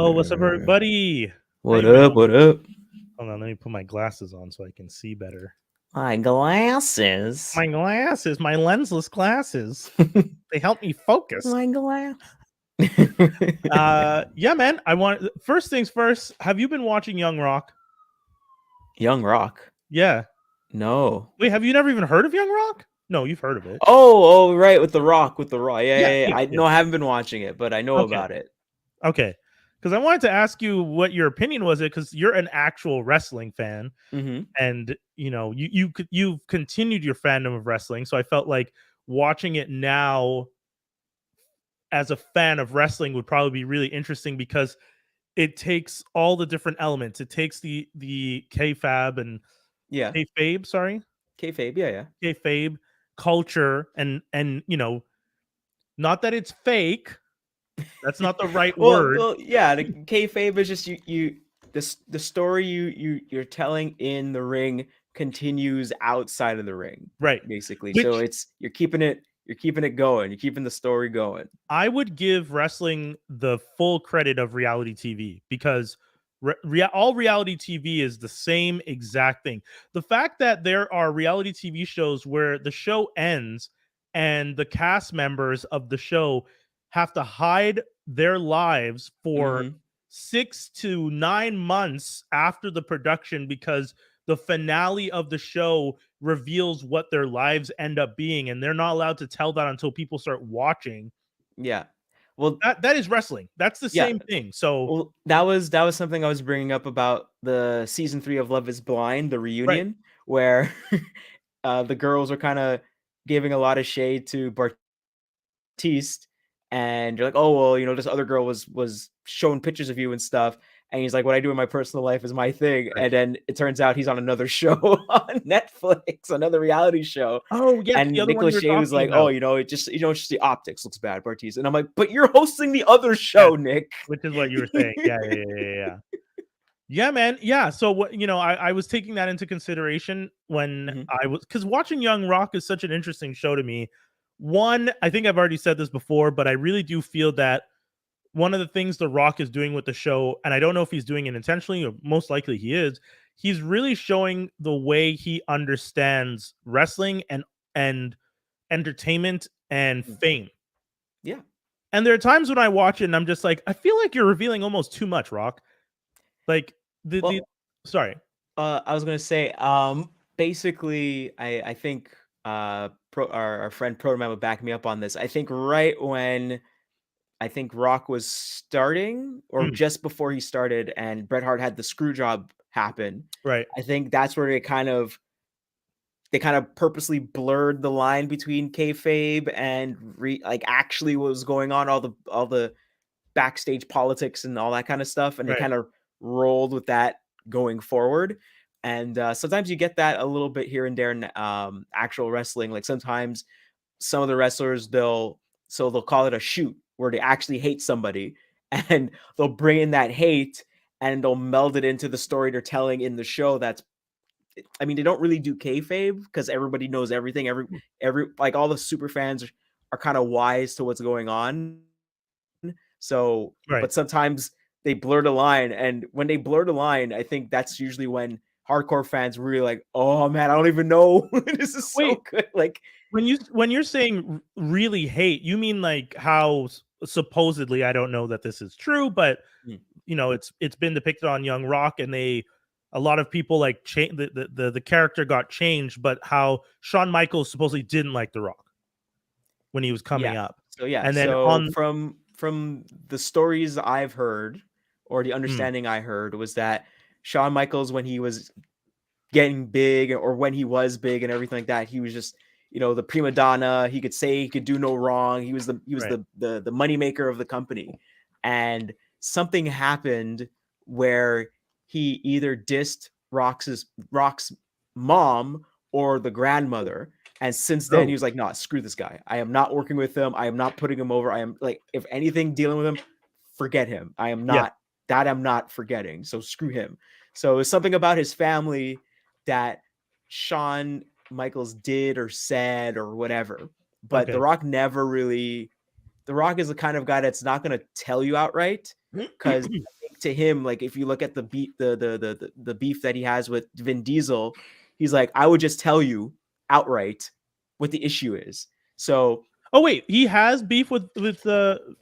Oh, what's up, everybody? How What you doing? up? What up? Hold on, let me put my glasses on so I can see better. My glasses. My glasses, my lensless glasses. They help me focus. My glass. Yeah, man. I want first things first. Have you been watching Young Rock? Young Rock. Yeah. No. Wait, have you never even heard of Young Rock? No, you've heard of it. Oh, right, with the Rock, Yeah, Yeah, yeah, yeah. yeah, I yeah. no, I haven't been watching it, but I know Okay, about it. okay. Because I wanted to ask you what your opinion was. It because you're an actual wrestling fan, Mm-hmm. and you've continued your fandom of wrestling. So I felt like watching it now as a fan of wrestling would probably be really interesting because it takes all the different elements. It takes the kayfabe and Yeah. kayfabe, sorry, Kayfabe. Yeah, yeah. kayfabe culture, and not that it's fake. That's not the right word. Well, yeah. The kayfabe is just you. The story you're telling in the ring continues outside of the ring, Right. basically. So Which you're keeping it going. You're keeping the story going. I would give wrestling the full credit of reality TV because all reality TV is the same exact thing. The fact that there are reality TV shows where the show ends and the cast members of the show have to hide their lives for Mm-hmm. 6 to 9 months after the production because the finale of the show reveals what their lives end up being and they're not allowed to tell that until people start watching. Yeah. Well, That is wrestling. That's the yeah. same thing. So Well, that was something I was bringing up about the season 3 of Love Is Blind, the right. reunion, where the girls are kind of giving a lot of shade to Bartiste, and you're like, oh well, this other girl was showing pictures of you and stuff, and he's like, what I do in my personal life is my thing, Right. and then it turns out he's on another show on Netflix, another reality show, Oh, yes, the and other one you Nicholas were Shea was talking like, oh, about, it's just the optics looks bad, Bartiste, and I'm like, but you're hosting the other yes, show, Nick. which is what you were saying. Yeah, yeah, yeah, yeah, yeah. Yeah, man. Yeah, so what I was taking that into consideration when Mhm. I was because watching Young Rock is such an interesting show to me. One, I think I've already said this before, but I really do feel that one of the things The Rock is doing with the show, and I don't know if he's doing it intentionally or most likely he is, he's really showing the way he understands wrestling and entertainment and Mm. fame. Yeah. And there are times when I watch it and I'm just like, I feel like you're revealing almost too much, Rock. Like the Well, sorry. I was gonna say, basically, I think our friend Protoman would back me up on this. I think right when I think Rock was starting, or Mm, just before he started, and Bret Hart had the screw job happen. right. I think that's where they kind of purposely blurred the line between kayfabe and like actually what was going on, all the backstage politics and all that kind of stuff, and they Right. kind of rolled with that going forward. And sometimes you get that a little bit here and there in actual wrestling. Like sometimes some of the wrestlers they'll call it a shoot where they actually hate somebody, and they'll bring in that hate and they'll meld it into the story they're telling in the show. I mean, they don't really do kayfabe because everybody knows everything. Every like all the super fans are kind of wise to what's going on. So, Right. but sometimes they blur the line, and when they blur the line, I think that's usually when hardcore fans really like, oh man, I don't even know. This is Wait, so good. Like, when you're saying really hate, you mean like how supposedly I don't know that this is true, but mm, it's been depicted on Young Rock and a lot of people like the character got changed, but how Shawn Michaels supposedly didn't like The Rock when he was coming yeah. up. So yeah. And then So on from the stories I've heard, or the mm, understanding I heard, was that Shawn Michaels, when he was getting big, or when he was big and everything like that, he was just the prima donna. He could say he could do no wrong. He was right. the money maker of the company, and something happened where he either dissed Rock's mom or the grandmother. And since then, he Oh, was like, "No, screw this guy. I am not working with him. I am not putting him over. I am like, if anything, dealing with him, forget him. I am yeah. not that. I'm not forgetting. So screw him." So it's something about his family that Shawn Michaels did or said or whatever. But The Okay. Rock never really. The Rock is the kind of guy that's not going to tell you outright. because to him, like if you look at the beef, the beef that he has with Vin Diesel, he's like, I would just tell you outright what the issue is. So Oh wait, he has beef with the.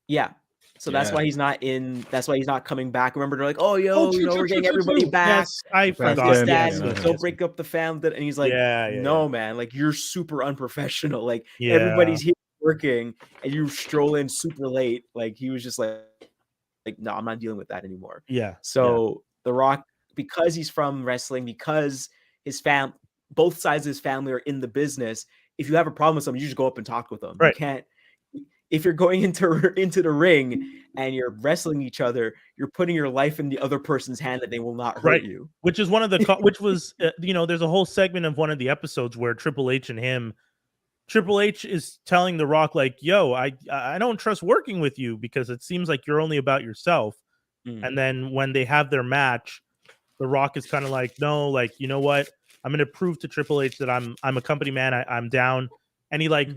yeah. So that's Yeah. why he's not in. That's why he's not coming back. Remember, they're like, "Oh, yo, true, we're true, getting true, everybody true. back." Yes, I Back And forgot. this, then, that, Yes, yeah, yes, don't yes. break up the family. And he's like, Yeah, yeah, "No, yeah. man, like you're super unprofessional. Like Yeah. everybody's here working, and you stroll in super late." Like he was just like, no, I'm not dealing with that anymore. Yeah. So The Rock, because he's from wrestling, because his both sides of his family are in the business. If you have a problem with something, you just go up and talk with them. Right. You can't. If you're going into the ring and you're wrestling each other, you're putting your life in the other person's hand that they will not hurt Right. you. Which is one of the which was there's a whole segment of one of the episodes where Triple H is telling The Rock like, yo, I don't trust working with you because it seems like you're only about yourself. And then when they have their match, The Rock is kind of like, no, like, you know what, I'm gonna prove to Triple H that I'm a company man. I'm down. And he like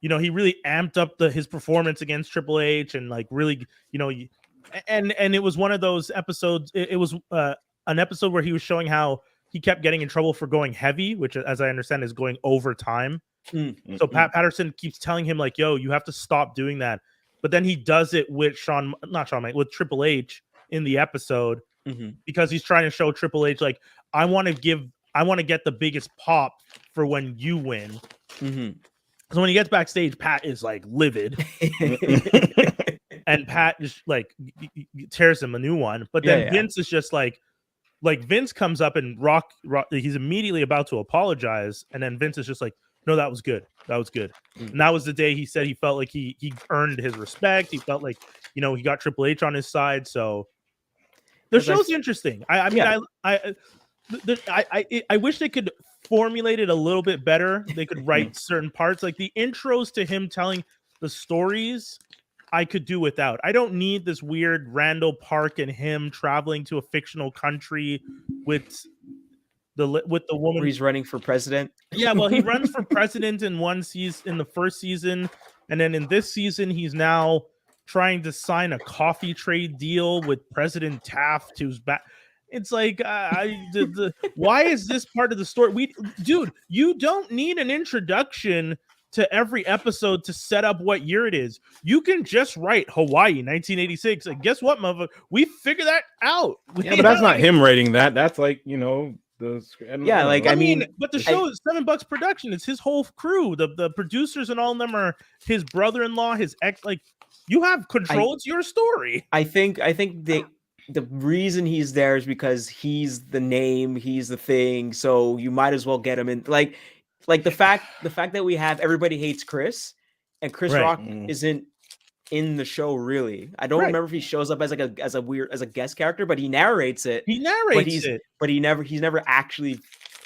he really amped up his performance against Triple H and like really, and it was one of those episodes. It was an episode where he was showing how he kept getting in trouble for going heavy, which, as I understand, is going over time. So Pat Patterson keeps telling him like, yo, you have to stop doing that. But then he does it with with Triple H in the episode because he's trying to show Triple H like, I want to get the biggest pop for when you win. So when he gets backstage, Pat is like livid, and Pat just like tears him a new one. But then Vince is just like Vince comes up and Rock, he's immediately about to apologize, and then Vince is just like, no, that was good. That was good. And that was the day he said he felt like he earned his respect. He felt like he got Triple H on his side. So the show's interesting. I wish they could formulate it a little bit better. They could write certain parts, like the intros to him telling the stories. I could do without. I don't need this weird Randall Park and him traveling to a fictional country with the woman. Where he's running for president. Yeah, well, he runs for president in the first season, and then in this season, he's now trying to sign a coffee trade deal with President Taft, who's back. It's like, why is this part of the story? Dude, you don't need an introduction to every episode to set up what year it is. You can just write Hawaii 1986, and guess what, motherfucker? We figured that out. Yeah, but that's not him writing that. That's like I mean, but the show is $7 production. It's his whole crew. The producers and all of them are his brother-in-law, his ex. Like, you have control. It's your story. I think the reason he's there is because he's the name, he's the thing. So you might as well get him in. Like the fact that we have Everybody Hates Chris, and Chris Rock isn't in the show really. I don't remember if he shows up as a guest character, but he narrates it. But he's never actually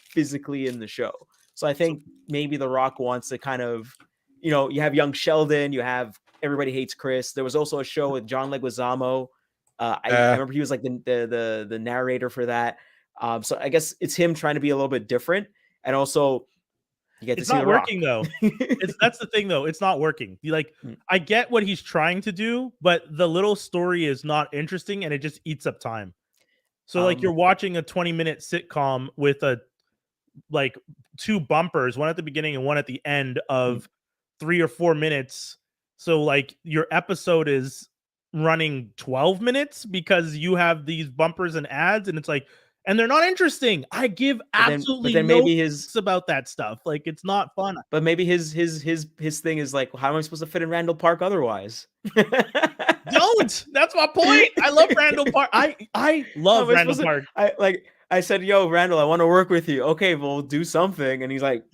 physically in the show. So I think maybe The Rock wants to kind of, you have Young Sheldon, you have Everybody Hates Chris. There was also a show with John Leguizamo. I remember he was like the narrator for that. So I guess it's him trying to be a little bit different, and also you get to see not The working Rock. though. That's the thing though. It's not working. I get what he's trying to do, but the little story is not interesting, and it just eats up time. So like you're watching a 20-minute sitcom with two bumpers, one at the beginning and one at the end of 3 or 4 minutes. So like your episode is running 12 minutes because you have these bumpers and ads, and it's like, and they're not interesting. I give absolutely no fucks about that stuff. Like, it's not fun. But maybe his thing is like, how am I supposed to fit in Randall Park otherwise? Don't. That's my point. I love Randall Park. I love Randall Park. I said, yo, Randall, I want to work with you. Okay, well, do something. And he's like,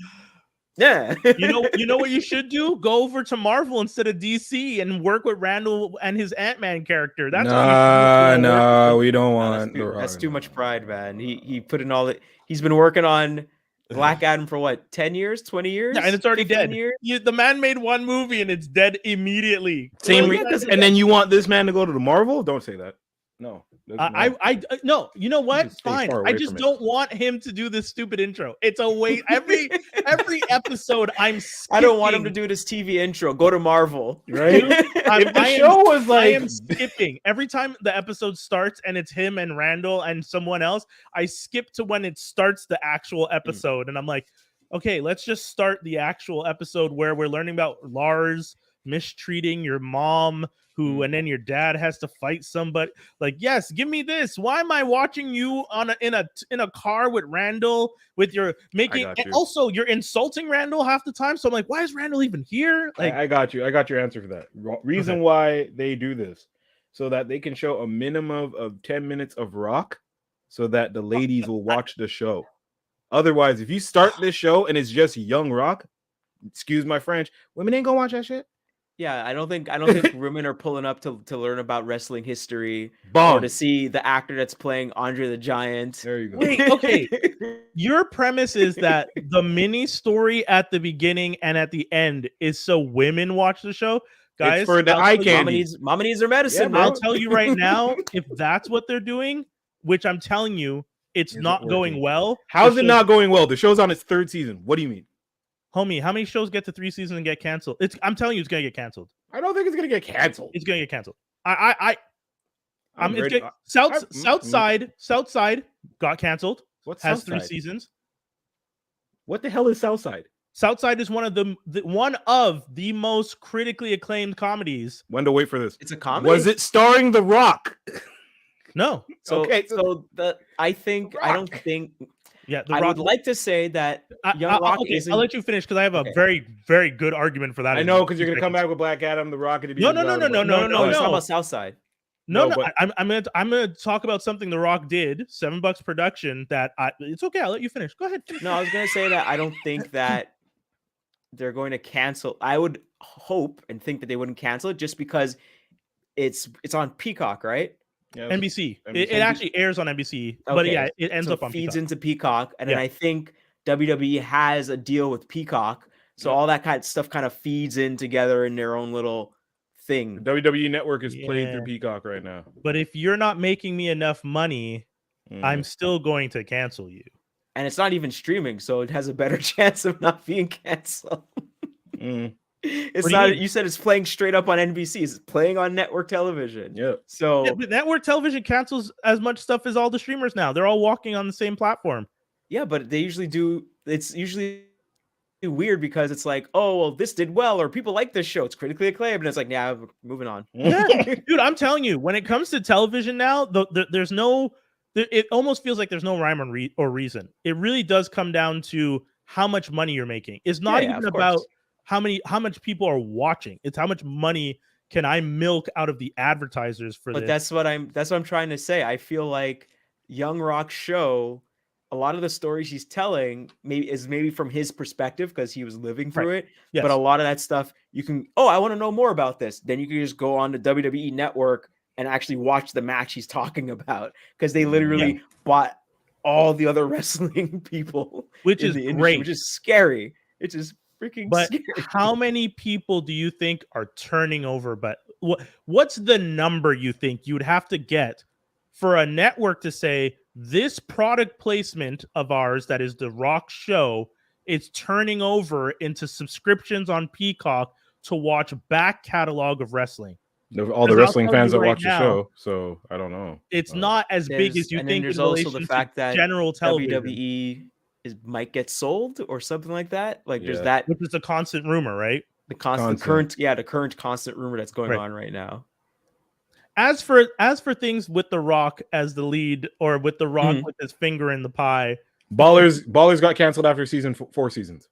yeah. you know what you should do? Go over to Marvel instead of DC and work with Randall and his Ant-Man character. That's we don't want. That's too much pride, man. He put in all that. He's been working on Black Adam for what, 10 years, 20 years? Yeah, and it's already dead. The man made one movie and it's dead immediately. And then you want this man to go to the Marvel? Don't say that. No. no. No, you know what? should stay Fine. far I away just from it. don't want him to do this stupid intro. It's a wait. Every episode, I'm skipping. I don't want him to do this TV intro. Go to Marvel. Right? If the show was I like am skipping every time the episode starts and it's him and Randall and someone else. I skip to when it starts the actual episode, and I'm like, okay, let's just start the actual episode where we're learning about Lars mistreating your mom, and then your dad has to fight somebody. Like, yes, give me this. Why am I watching you in a car with Randall with your making? got And you. also, you're insulting Randall half the time. So I'm like, why is Randall even here? Like, I got you. I got your answer for that. Reason why they do this, so that they can show a minimum of 10 minutes of Rock, so that the ladies will watch the show. Otherwise, if you start this show and it's just young Rock, excuse my French, women ain't gonna watch that shit. Yeah, I don't think women are pulling up to learn about wrestling history or Bomb. to see the actor that's playing Andre the Giant. There you go. wait, okay. Your premise is that the mini story at the beginning and at the end is so women watch the show, guys. It's for the I'll eye tell you- candy. Mama needs her medicine, Yeah, bro. I'll tell you right now, if that's what they're doing, which I'm telling you, it's Isn't not going working. well. How's the it show- not going well? The show's on its 3rd season. What do you mean? Homie, how many shows get to 3 seasons and get canceled? I'm telling you, it's gonna get canceled. I don't think it's gonna get canceled. It's gonna get canceled. It's ready- get, I- Southside got canceled. What's Has Southside? 3 seasons. What the hell is Southside? Southside is one of the most critically acclaimed comedies. When to wait for this? It's a comedy. Was it starring The Rock? No, So, Okay, so I don't think yeah, The I Rock. would like to say that Young Rock okay, isn't. I'll let you finish because I have a Okay. very, very good argument for that. I know, because you're gonna come back with Black Adam, The Rock, and No, no, no, It's not about Southside. No, No, no, but- I'm gonna talk about something The Rock did, $7 production. It's okay. I'll let you finish. Go ahead. No, I was gonna say that I don't think that they're going to cancel. I would hope and think that they wouldn't cancel it just because it's on Peacock, right? Yeah, NBC. It NBC. actually airs on NBC, but Okay, yeah, it ends So up on feeds Peacock. into Peacock, and then Yeah. I think WWE has a deal with Peacock, so Yeah. all that kind of stuff kind of feeds in together in their own little thing. The WWE Network is played Yeah. through Peacock right now. But if you're not making me enough money, Mm. I'm still going to cancel you. And it's not even streaming, so it has a better chance of not being canceled. Mm. It's What do you not. mean? You said it's playing straight up on NBC. It's playing on network television. Yeah. So Yeah, but network television cancels as much stuff as all the streamers now. They're all walking on the same platform. yeah, but they usually do. It's usually weird because it's like, oh, well, this did well, or people like this show. It's critically acclaimed, and it's like, yeah, we're moving on. Yeah, dude, I'm telling you, when it comes to television now, there's no. It almost feels like there's no rhyme or reason. It really does come down to how much money you're making. It's not Yeah, even of about course. how much people are watching. It's how much money can I milk out of the advertisers for But this. that's what I'm trying to say. I feel like Young Rock's show, a lot of the stories he's telling maybe from his perspective because he was living through it. Yes. But a lot of that stuff you can, I want to know more about this. Then you can just go on the WWE Network and actually watch the match he's talking about because they literally bought all the other wrestling people, Which in is the industry, great. which is scary. It's just freaking But scary. how many people do you think are turning over? But what's the number you think you would have to get for a network to say this product placement of ours that is the Rock show is turning over into subscriptions on Peacock to watch back catalog of wrestling? All the Because I'll wrestling tell fans you that right watch now, the show, so I don't know. It's not as big as you And then think. there's in also relation the to fact that general television, WWE might get sold or something like that. Like there's Yeah. that which is a constant rumor, right? the Constant. current constant rumor that's going Right. on right now. As for things with The Rock as the lead, or with The Rock Mhm. with his finger in the pie. Ballers got canceled after 4 seasons.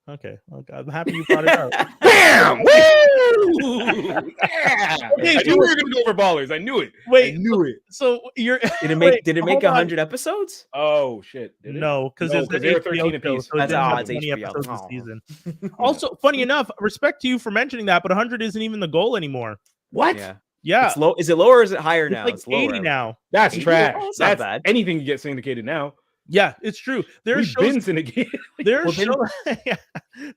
Okay, I'm happy you brought it up. Bam! Woo! Okay, I so knew we were gonna go for Ballers. I knew it. Wait, I knew it. so you're Did it make wait, did it make hold on. 100 episodes? Oh shit! Did it? No, because No, it's 'cause the they were HBO 13 show, apiece. so it That's didn't have it's 20 HBO. episodes this Oh. season. Also, funny enough, respect to you for mentioning that, but 100 isn't even the goal anymore. What? Yeah. Yeah, It's low. Is it lower or is it higher it's now? like It's lower. 80 now. That's 80? trash. Oh, it's not That's bad. anything can get syndicated now. Yeah, it's true. There's We've shows been syndicated. There's Well, then-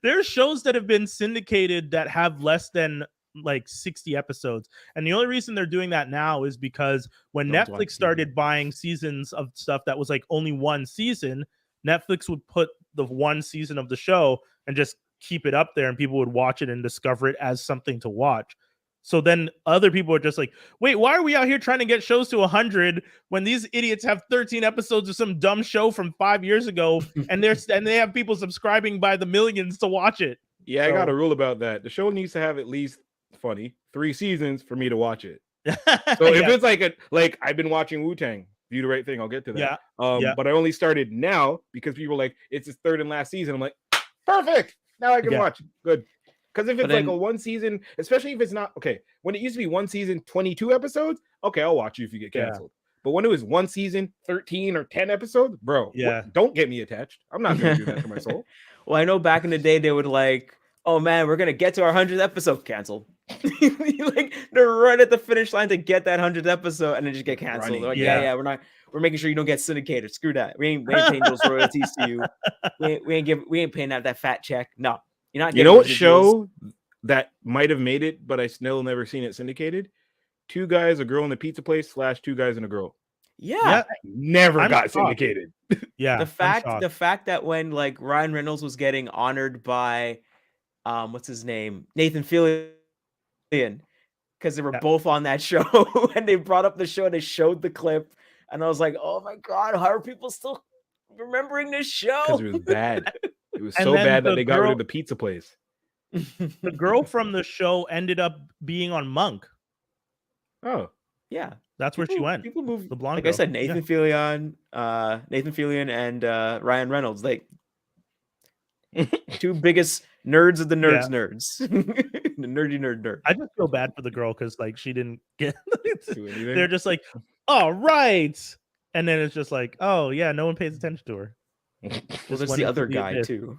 there's shows that have been syndicated that have less than like 60 episodes. And the only reason they're doing that now is because when Don't want Netflix started buying seasons of stuff that was like only one season, Netflix would put the one season of the show and just keep it up there, and people would watch it and discover it as something to watch. So then other people are just like, wait, why are we out here trying to get shows to 100 when these idiots have 13 episodes of some dumb show from 5 years ago, and they have people subscribing by the millions to watch it? Yeah, I So- got a rule about that. The show needs to have at least 3 seasons for me to watch it. So if Yeah. it's like I've been watching Wu-Tang, Do the Right Thing, I'll get to that. Yeah. But I only started now because people are like, it's his third and last season. I'm like, perfect. Now I can Yeah. watch. Good. Because if it's But like then- a one season, especially if it's not okay, when it used to be one season, 22 episodes, okay, I'll watch you if you get Yeah. canceled. But when it was one season, 13 or 10 episodes, bro, Yeah. don't get me attached. I'm not gonna do that to my soul. Well, I know back in the day they would like, oh man, we're gonna get to our 100th episode, cancel. Like they're right at the finish line to get that 100th episode, and then just get canceled. Running. They're like, Yeah. yeah, we're making sure you don't get syndicated. Screw that. We ain't paying those royalties to you. We ain't paying that fat check. No, you're not. You getting know what residuals. show that might have made it, but I still never seen it syndicated? 2 guys, a girl in a pizza place / 2 guys and a girl. Yeah. Never I'm got shocked. syndicated. Yeah. The I'm shocked. fact that when like Ryan Reynolds was getting honored by what's his name? Nathan Fillion, because they were Yeah. both on that show and they brought up the show and they showed the clip, and I was like, oh my god, how are people still remembering this show? Because it was bad. It was And so then bad that the they got rid girl- of the pizza place. The girl from the show ended up being on Monk. Oh, Yeah. That's where she went. People move. The blonde Like girl. I said, Nathan Fillion, and Ryan Reynolds, like two biggest nerds of the nerds, nerds. The nerdy nerd. I just feel bad for the girl because like she didn't get. do anything? They're just like, all right, and then it's just like, oh yeah, no one pays attention to her. Well, Just there's went the into other the guy abyss. too.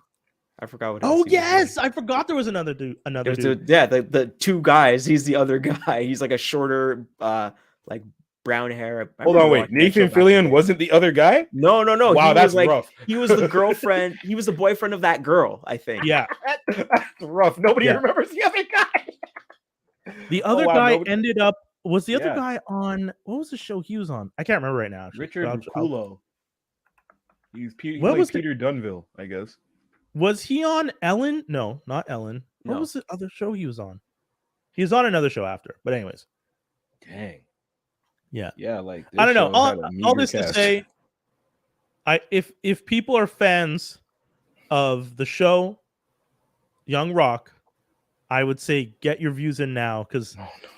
I forgot what. Oh else he was doing. yes, I forgot there was another dude. Another There's dude. the 2 guys. He's the other guy. He's like a shorter, like brown hair. I Hold remember on, wait. watching that show Nathan back in the Fillion day. wasn't the other guy? No. Wow, he that's was like rough. he was the girlfriend. He was the boyfriend of that girl, I think. Yeah, That's rough. Nobody Yeah. remembers the other guy. the other wow, guy nobody- ended up. Was the other Yeah. guy on? What was the show he was on? I can't remember right now. actually. Richard I'll- Kulo. He What played was the- Peter Dunville, I guess. Was he on Ellen? No, not Ellen. What No. was the other show he was on? He was on another show after. But anyways, Dang. Yeah. Yeah, like I don't know. this show had a All meager this to cast. say, if people are fans of the show Young Rock, I would say get your views in now because Oh, no.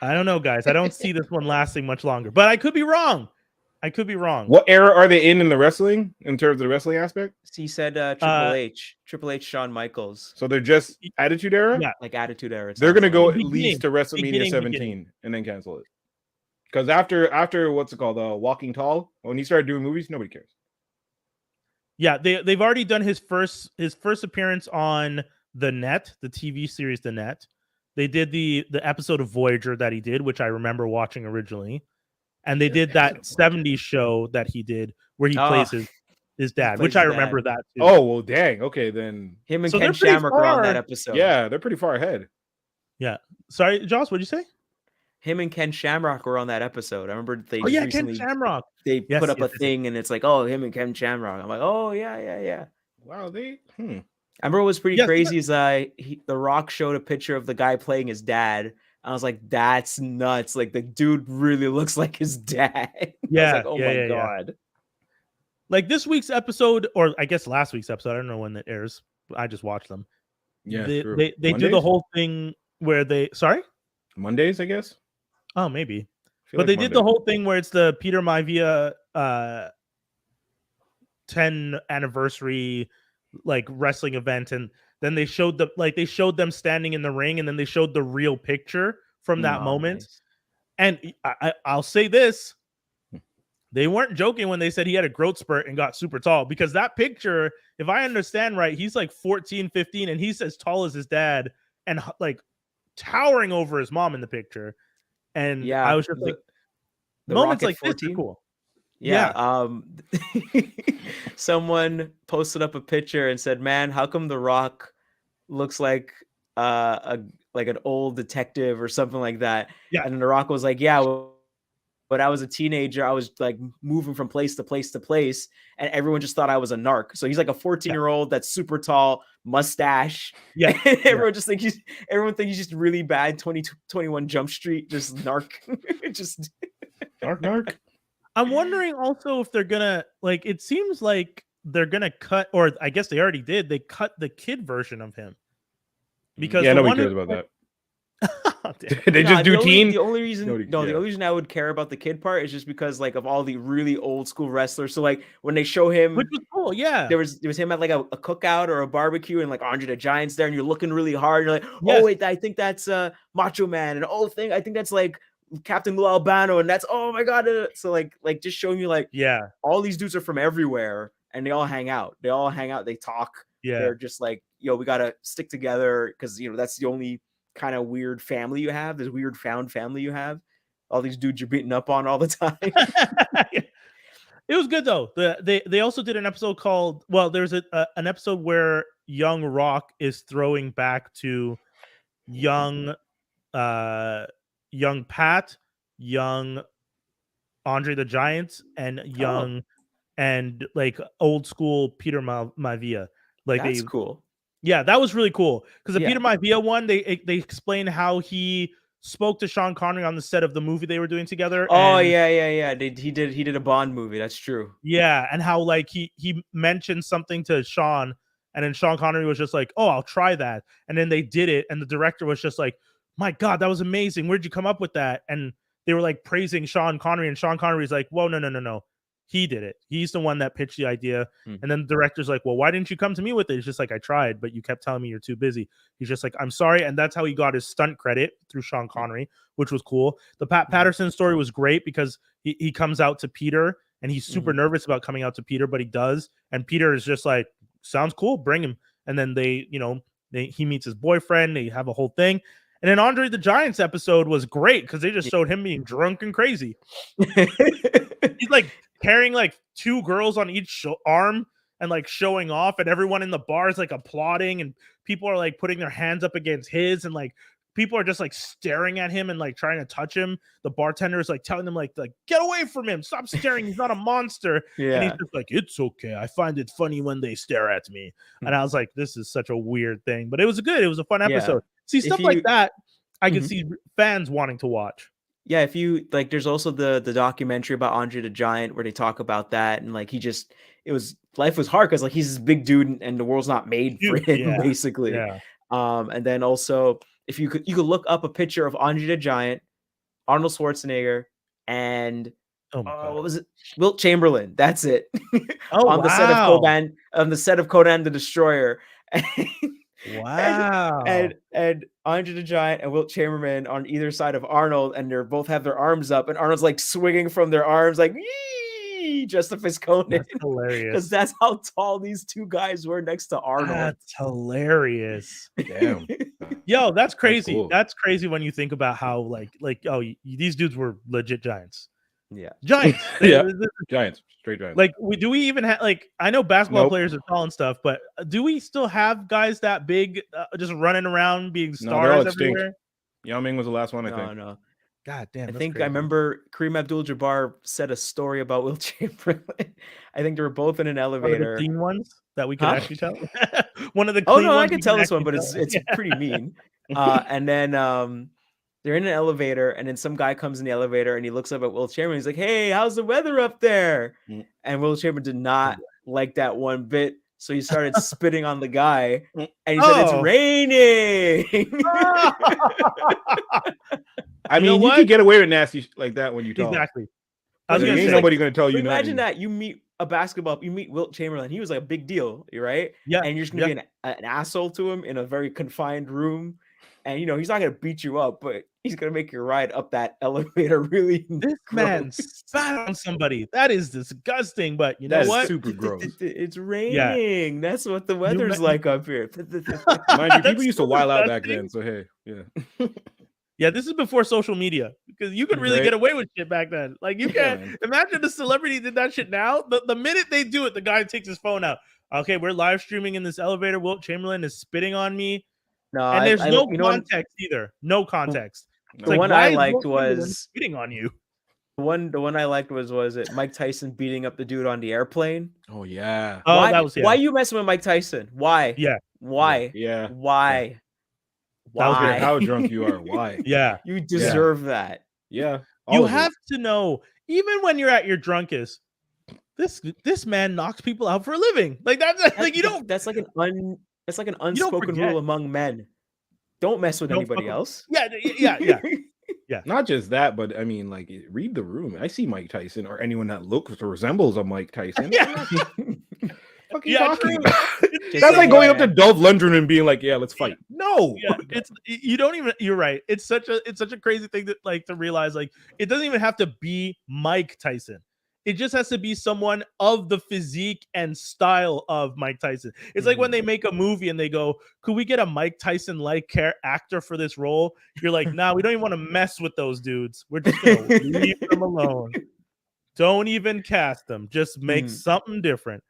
I don't know, guys. I don't see this one lasting much longer, but I could be wrong. I could be wrong. What era are they in the wrestling in terms of the wrestling aspect? He said Triple H, Shawn Michaels, So they're just Attitude Era? Yeah. like Attitude Era. it They're sounds gonna go like. at least to WrestleMania Beginning. 17 and then cancel it. Because after what's it called, Walking Tall, when he started doing movies, nobody cares. Yeah, they've already done his first appearance on The Net, the TV series The Net. They did the episode of Voyager that he did, which I remember watching originally, and they did that episode of Voyager. 70s show that he did where he Oh, plays his dad, plays which I his remember dad. that too. Oh well, dang. Okay, then Him and So Ken they're pretty Shamrock were on that far. episode. yeah, they're pretty far ahead. Sorry, Joss, what'd you say? Him and Ken Shamrock were on that episode. I remember they Oh just yeah, recently Ken Shamrock. they Yes, put up yes, a yes. thing and it's like, oh, him and Ken Shamrock. I'm like, oh yeah. Wow, they I remember what was pretty Yes, crazy is The Rock showed a picture of the guy playing his dad. I was like, that's nuts. Like the dude really looks like his dad. I Yeah, was like, oh yeah, my yeah. god. Like this week's episode, or I guess last week's episode. I don't know when it airs. I just watched them. yeah. they true. they do the Mondays? whole thing where they Mondays, I guess. Oh, maybe. Feel But like they did the Monday. whole thing where it's the Peter Maivia 10 anniversary like wrestling event, and then they showed them standing in the ring, and then they showed the real picture from that Oh, moment. nice. And I'll say this. They weren't joking when they said he had a growth spurt and got super tall, because that picture, if I understand right, he's like 14, 15, and he's as tall as his dad and like towering over his mom in the picture. And Yeah, I was just the- like, The moments Rock at like this are 14? cool. Yeah. Someone posted up a picture and said, "Man, how come The Rock looks like a like an old detective or something like that. Yeah. And then The Rock was like, yeah, well, but I was a teenager. I was like moving from place to place to place, and everyone just thought I was a narc. So he's like a 14-year-old that's super tall, mustache. Yeah. And everyone just think everyone thinks he's just really bad. 21 Jump Street, just narc. Just Narc. I'm wondering also if they're gonna like. It seems like they're gonna cut, or I guess they already did. They cut the kid version of him because Yeah, the nobody one cares who- about that. Oh, damn. They just do teen. The only reason, Nobody- the yeah. only reason I would care about the kid part is just because like of all the really old school wrestlers. So like when they show him, Which was cool, yeah. there was him at like a cookout or a barbecue, and like Andre the Giant's there, and you're looking really hard. You're like, Yes. oh wait, I think that's Macho Man, and I think that's like Captain Lou Albano, and that's oh my god. So like just showing you like Yeah, all these dudes are from everywhere, and they all hang out. They talk. yeah. They're just like, yo, we gotta stick together because that's the only kind of weird family you have. This weird found family you have. All these dudes you're beating up on all the time. It was good though. They also did an episode called there's an episode where young Rock is throwing back to young Pat, young Andre the Giant, and young and like old school Peter Maivia. Like That's cool. Yeah, that was really cool because the Yeah. Peter Maivia one, they explained how he spoke to Sean Connery on the set of the movie they were doing together. Oh and, yeah. He did a Bond movie. That's true. yeah, and how like he mentioned something to Sean, and then Sean Connery was just like, "Oh, I'll try that," and then they did it, and the director was just like, "My God, that was amazing! Where'd you come up with that?" And they were like praising Sean Connery, and Sean Connery's like, "Whoa, no. He did it. He's the one that pitched the idea." And then the director's like, "Well, why didn't you come to me with it?" It's just like, "I tried, but you kept telling me you're too busy." He's just like, "I'm sorry." And that's how he got his stunt credit through Sean Connery, which was cool. The Pat Patterson story was great because he comes out to Peter and he's super nervous about coming out to Peter, but he does. And Peter is just like, "Sounds cool, bring him." And then he meets his boyfriend. They have a whole thing. And then Andre the Giant's episode was great because they just showed him being drunk and crazy. He's like carrying like two girls on each arm and like showing off, and everyone in the bar is like applauding, and people are like putting their hands up against his, and like people are just like staring at him and like trying to touch him. The bartender is like telling them like get away from him, stop staring, he's not a monster. And he's just like, "It's okay, I find it funny when they stare at me." And I was like, this is such a weird thing, but it was a fun episode. See, stuff like that I could see fans wanting to watch. Yeah, if you like, there's also the documentary about Andre the Giant where they talk about that, and like life was hard because like he's this big dude and the world's not made for him basically. Yeah. And then also if you could look up a picture of Andre the Giant, Arnold Schwarzenegger, and what was it? Wilt Chamberlain. That's it. On the set of Conan the Destroyer. Wow. And Andre the Giant and Wilt Chamberlain on either side of Arnold, and they're both have their arms up, and Arnold's like swinging from their arms, like yee, just as Conan. That's hilarious. Because that's how tall these two guys were next to Arnold. That's hilarious. Damn. Yo, that's crazy. cool. That's crazy when you think about how like these dudes were legit giants. Yeah. Giants. Yeah. Giants. Straight Giants. Like, do we even have like? I know basketball Nope. players are tall and stuff, but do we still have guys that big just running around being No, they're all stars extinct. everywhere? Yao Ming was the last one, I think. No. God damn. I that's think I crazy. remember Kareem Abdul-Jabbar said a story about Wilt Chamberlain. I think they were both in an One of the elevator. clean ones that we could Huh? actually tell. One of the Oh clean no, I ones can we tell this one, actually but tell. it's pretty mean. And then they're in an elevator, and then some guy comes in the elevator, and he looks up at Wilt Chamberlain. He's like, "Hey, how's the weather up there?" And Wilt Chamberlain did not like that one bit, so he started spitting on the guy, and he said, "It's raining." I You know mean, you what? could get away with nasty like that when you talk. Exactly. I was Like, gonna ain't say, nobody gonna tell But you imagine nothing. that you meet Wilt Chamberlain. He was like a big deal, right? Yeah, And you're just gonna be an asshole to him in a very confined room, and he's not gonna beat you up, but he's gonna make your ride up that elevator really. this man gross. spat on somebody. That is disgusting. But you That know is what? super gross. It's raining. That's what the weather's ma- like up here. Mind you, That's people used to so wild out back disgusting. then. So hey, yeah. Yeah, this is before social media because you could really Right. get away with shit back then. Like you Yeah, can't man. imagine a celebrity did that shit now. The minute they do it, the guy takes his phone out. Okay, we're live streaming in this elevator. Wilt Chamberlain is spitting on me. No, And there's I no you know what? context either. No context. It's No. The like, one why I is liked Will Chamberlain was hitting on you? the one I liked was it Mike Tyson beating up the dude on the airplane? Oh yeah. Oh, that was Why you messing with Mike Tyson? Why? yeah, Why? Yeah. Why? That was I don't good. care how drunk you are. Why? yeah. You deserve that. Yeah. You all of it. have to know, even when you're at your drunkest, this man knocks people out for a living. Like that's like you don't That's like an unspoken forget. rule among men. Don't mess with Don't anybody fuck- else. yeah. Not just that, but I mean, like, read the room. I see Mike Tyson or anyone that looks or resembles a Mike Tyson. Yeah. Fucking Yeah, talking. true. That's like going up to Yeah. Dolph Lundgren and being like, "Yeah, let's fight." No. Yeah, it's you don't even. You're right. It's such a crazy thing that like to realize like it doesn't even have to be Mike Tyson. It just has to be someone of the physique and style of Mike Tyson. It's like when they make a movie and they go, "Could we get a Mike Tyson like actor for this role?" You're like, "Nah, we don't even want to mess with those dudes. We're just gonna leave them alone. Don't even cast them. Just make something different."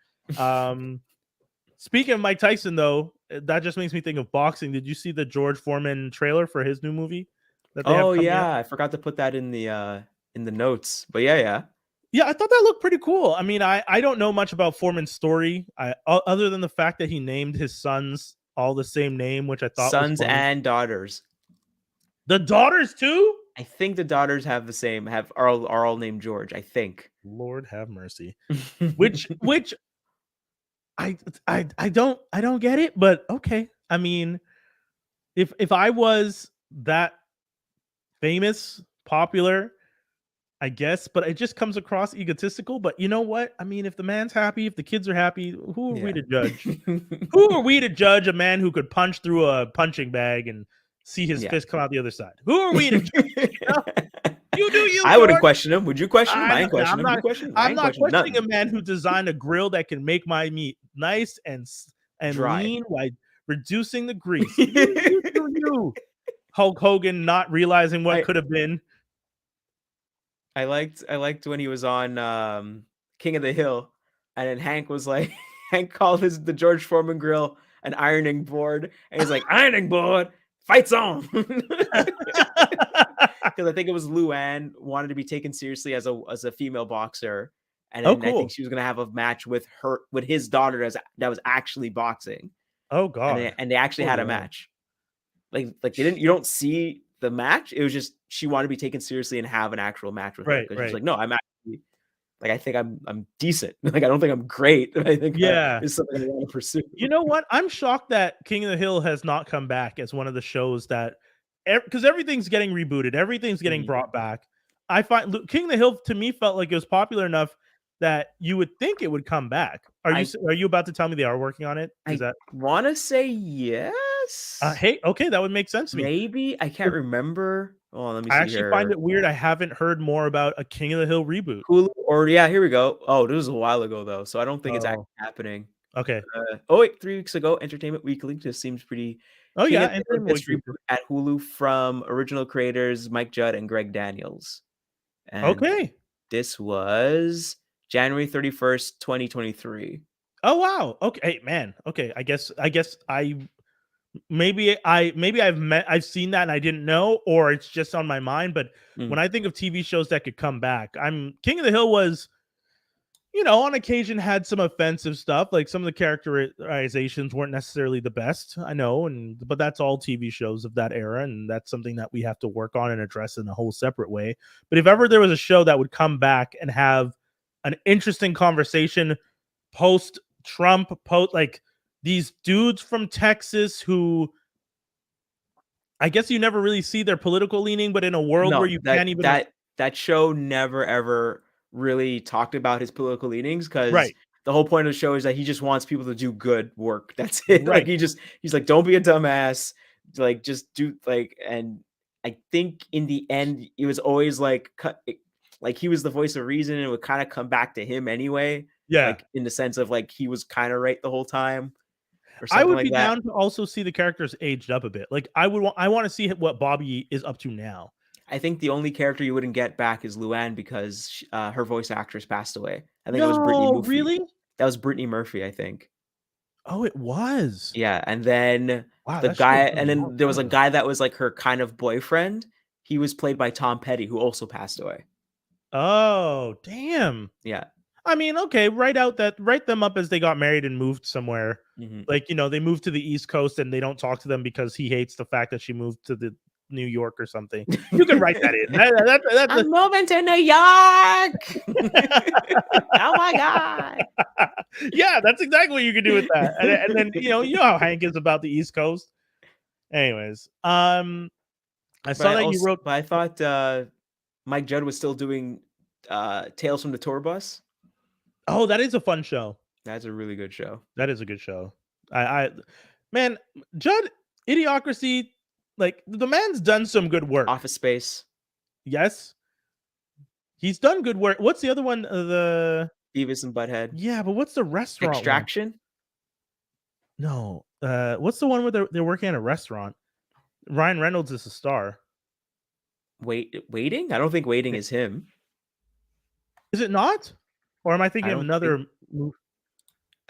Speaking of Mike Tyson, though, that just makes me think of boxing. Did you see the George Foreman trailer for his new movie? That they have Oh coming out? yeah, I forgot to put that in the notes. But yeah. Yeah, I thought that looked pretty cool. I mean, I don't know much about Foreman's story, other than the fact that he named his sons all the same name, which I thought Sons was funny. and daughters. The daughters too. I think the daughters have the same are all named George. I think. Lord have mercy. Which I don't get it, but okay. I mean, if I was that famous, popular, I guess, but it just comes across egotistical. But you know what? I mean, if the man's happy, if the kids are happy, who are we to judge? Who are we to judge a man who could punch through a punching bag and see his fist come out the other side? Who are we to judge? You know? You do you. I wouldn't George. question him. Would you question him? I ain't question him. I'm not questioning a man who designed a grill that can make my meat nice and Dry. lean while reducing the grease. You. Hulk Hogan not realizing what could have been. I liked when he was on King of the Hill, and then Hank was like, Hank called the George Foreman grill an ironing board, and he's like, ironing board, fights on. Because I think it was Luann wanted to be taken seriously as a female boxer, and then I think she was gonna have a match with his daughter that was actually boxing. Oh god! And they actually had a match. Like you don't see the match. It was just she wanted to be taken seriously and have an actual match with her. Because she's like, no, I'm actually I think I'm decent. Like I don't think I'm great. I think it's something I want to pursue. You know what? I'm shocked that King of the Hill has not come back as one of the shows that, because everything's getting rebooted, everything's getting brought back. I find King of the Hill to me felt like it was popular enough that you would think it would come back. Are you about to tell me they are working on it? I want to say yes. Hey, okay, that would make sense to me. Maybe I can't remember. Oh, let me see. I actually find it weird. I haven't heard more about a King of the Hill reboot. Hulu, or here we go. Oh, this was a while ago though, so I don't think it's actually happening. Okay. 3 weeks ago, Entertainment Weekly just seems pretty. Oh King yeah, Entertainment Weekly at Hulu from original creators Mike Judd and Greg Daniels. And this was January 31st, 2023. Oh wow. Okay, man. Okay, I guess I've seen that and I didn't know, or it's just on my mind. But when I think of TV shows that could come back, King of the Hill was, on occasion had some offensive stuff. Like some of the characterizations weren't necessarily the best, I know, but that's all TV shows of that era, and that's something that we have to work on and address in a whole separate way. But if ever there was a show that would come back and have an interesting conversation post-Trump, like these dudes from Texas who I guess you never really see their political leaning, but in a world where you can't even that show never ever really talked about his political leanings, because the whole point of the show is that he just wants people to do good work. That's it. Like he's like, don't be a dumbass. Like just do and I think in the end it was always like he was the voice of reason, and it would kind of come back to him anyway. Yeah. Like in the sense of like he was kind of right the whole time. I would be down to also see the characters aged up a bit. Like I want to see what Bobby is up to now. I think the only character you wouldn't get back is Luann, because her voice actress passed away. I think it was Brittany Murphy. Really? That was Brittany Murphy, I think. Oh, it was. Yeah, and then Wow, the that show guy, was and a then long there was time a ago. guy that was like her kind of boyfriend. He was played by Tom Petty, who also passed away. Oh, damn. Yeah. I mean, okay, write them up as they got married and moved somewhere. Mhm. Like, they moved to the East Coast and they don't talk to them because he hates the fact that she moved to the New York or something. You can write that in. That's I'm moving to New York. Oh my god. yeah, that's exactly what you can do with that. And then you know how Hank is about the East Coast. Anyways, I saw that you wrote. But I thought Mike Judd was still doing Tales from the Tour Bus. Oh, that is a fun show. That's a really good show. That is a good show. Man, Judd, Idiocracy, like the man's done some good work. Office Space. Yes, he's done good work. What's the other one? The Beavis and Butthead. Yeah, but what's the restaurant one? Extraction. No, what's the one where they're working at a restaurant? Ryan Reynolds is a star. Waiting? I don't think Waiting is him. Is it not? Or am I thinking of another movie?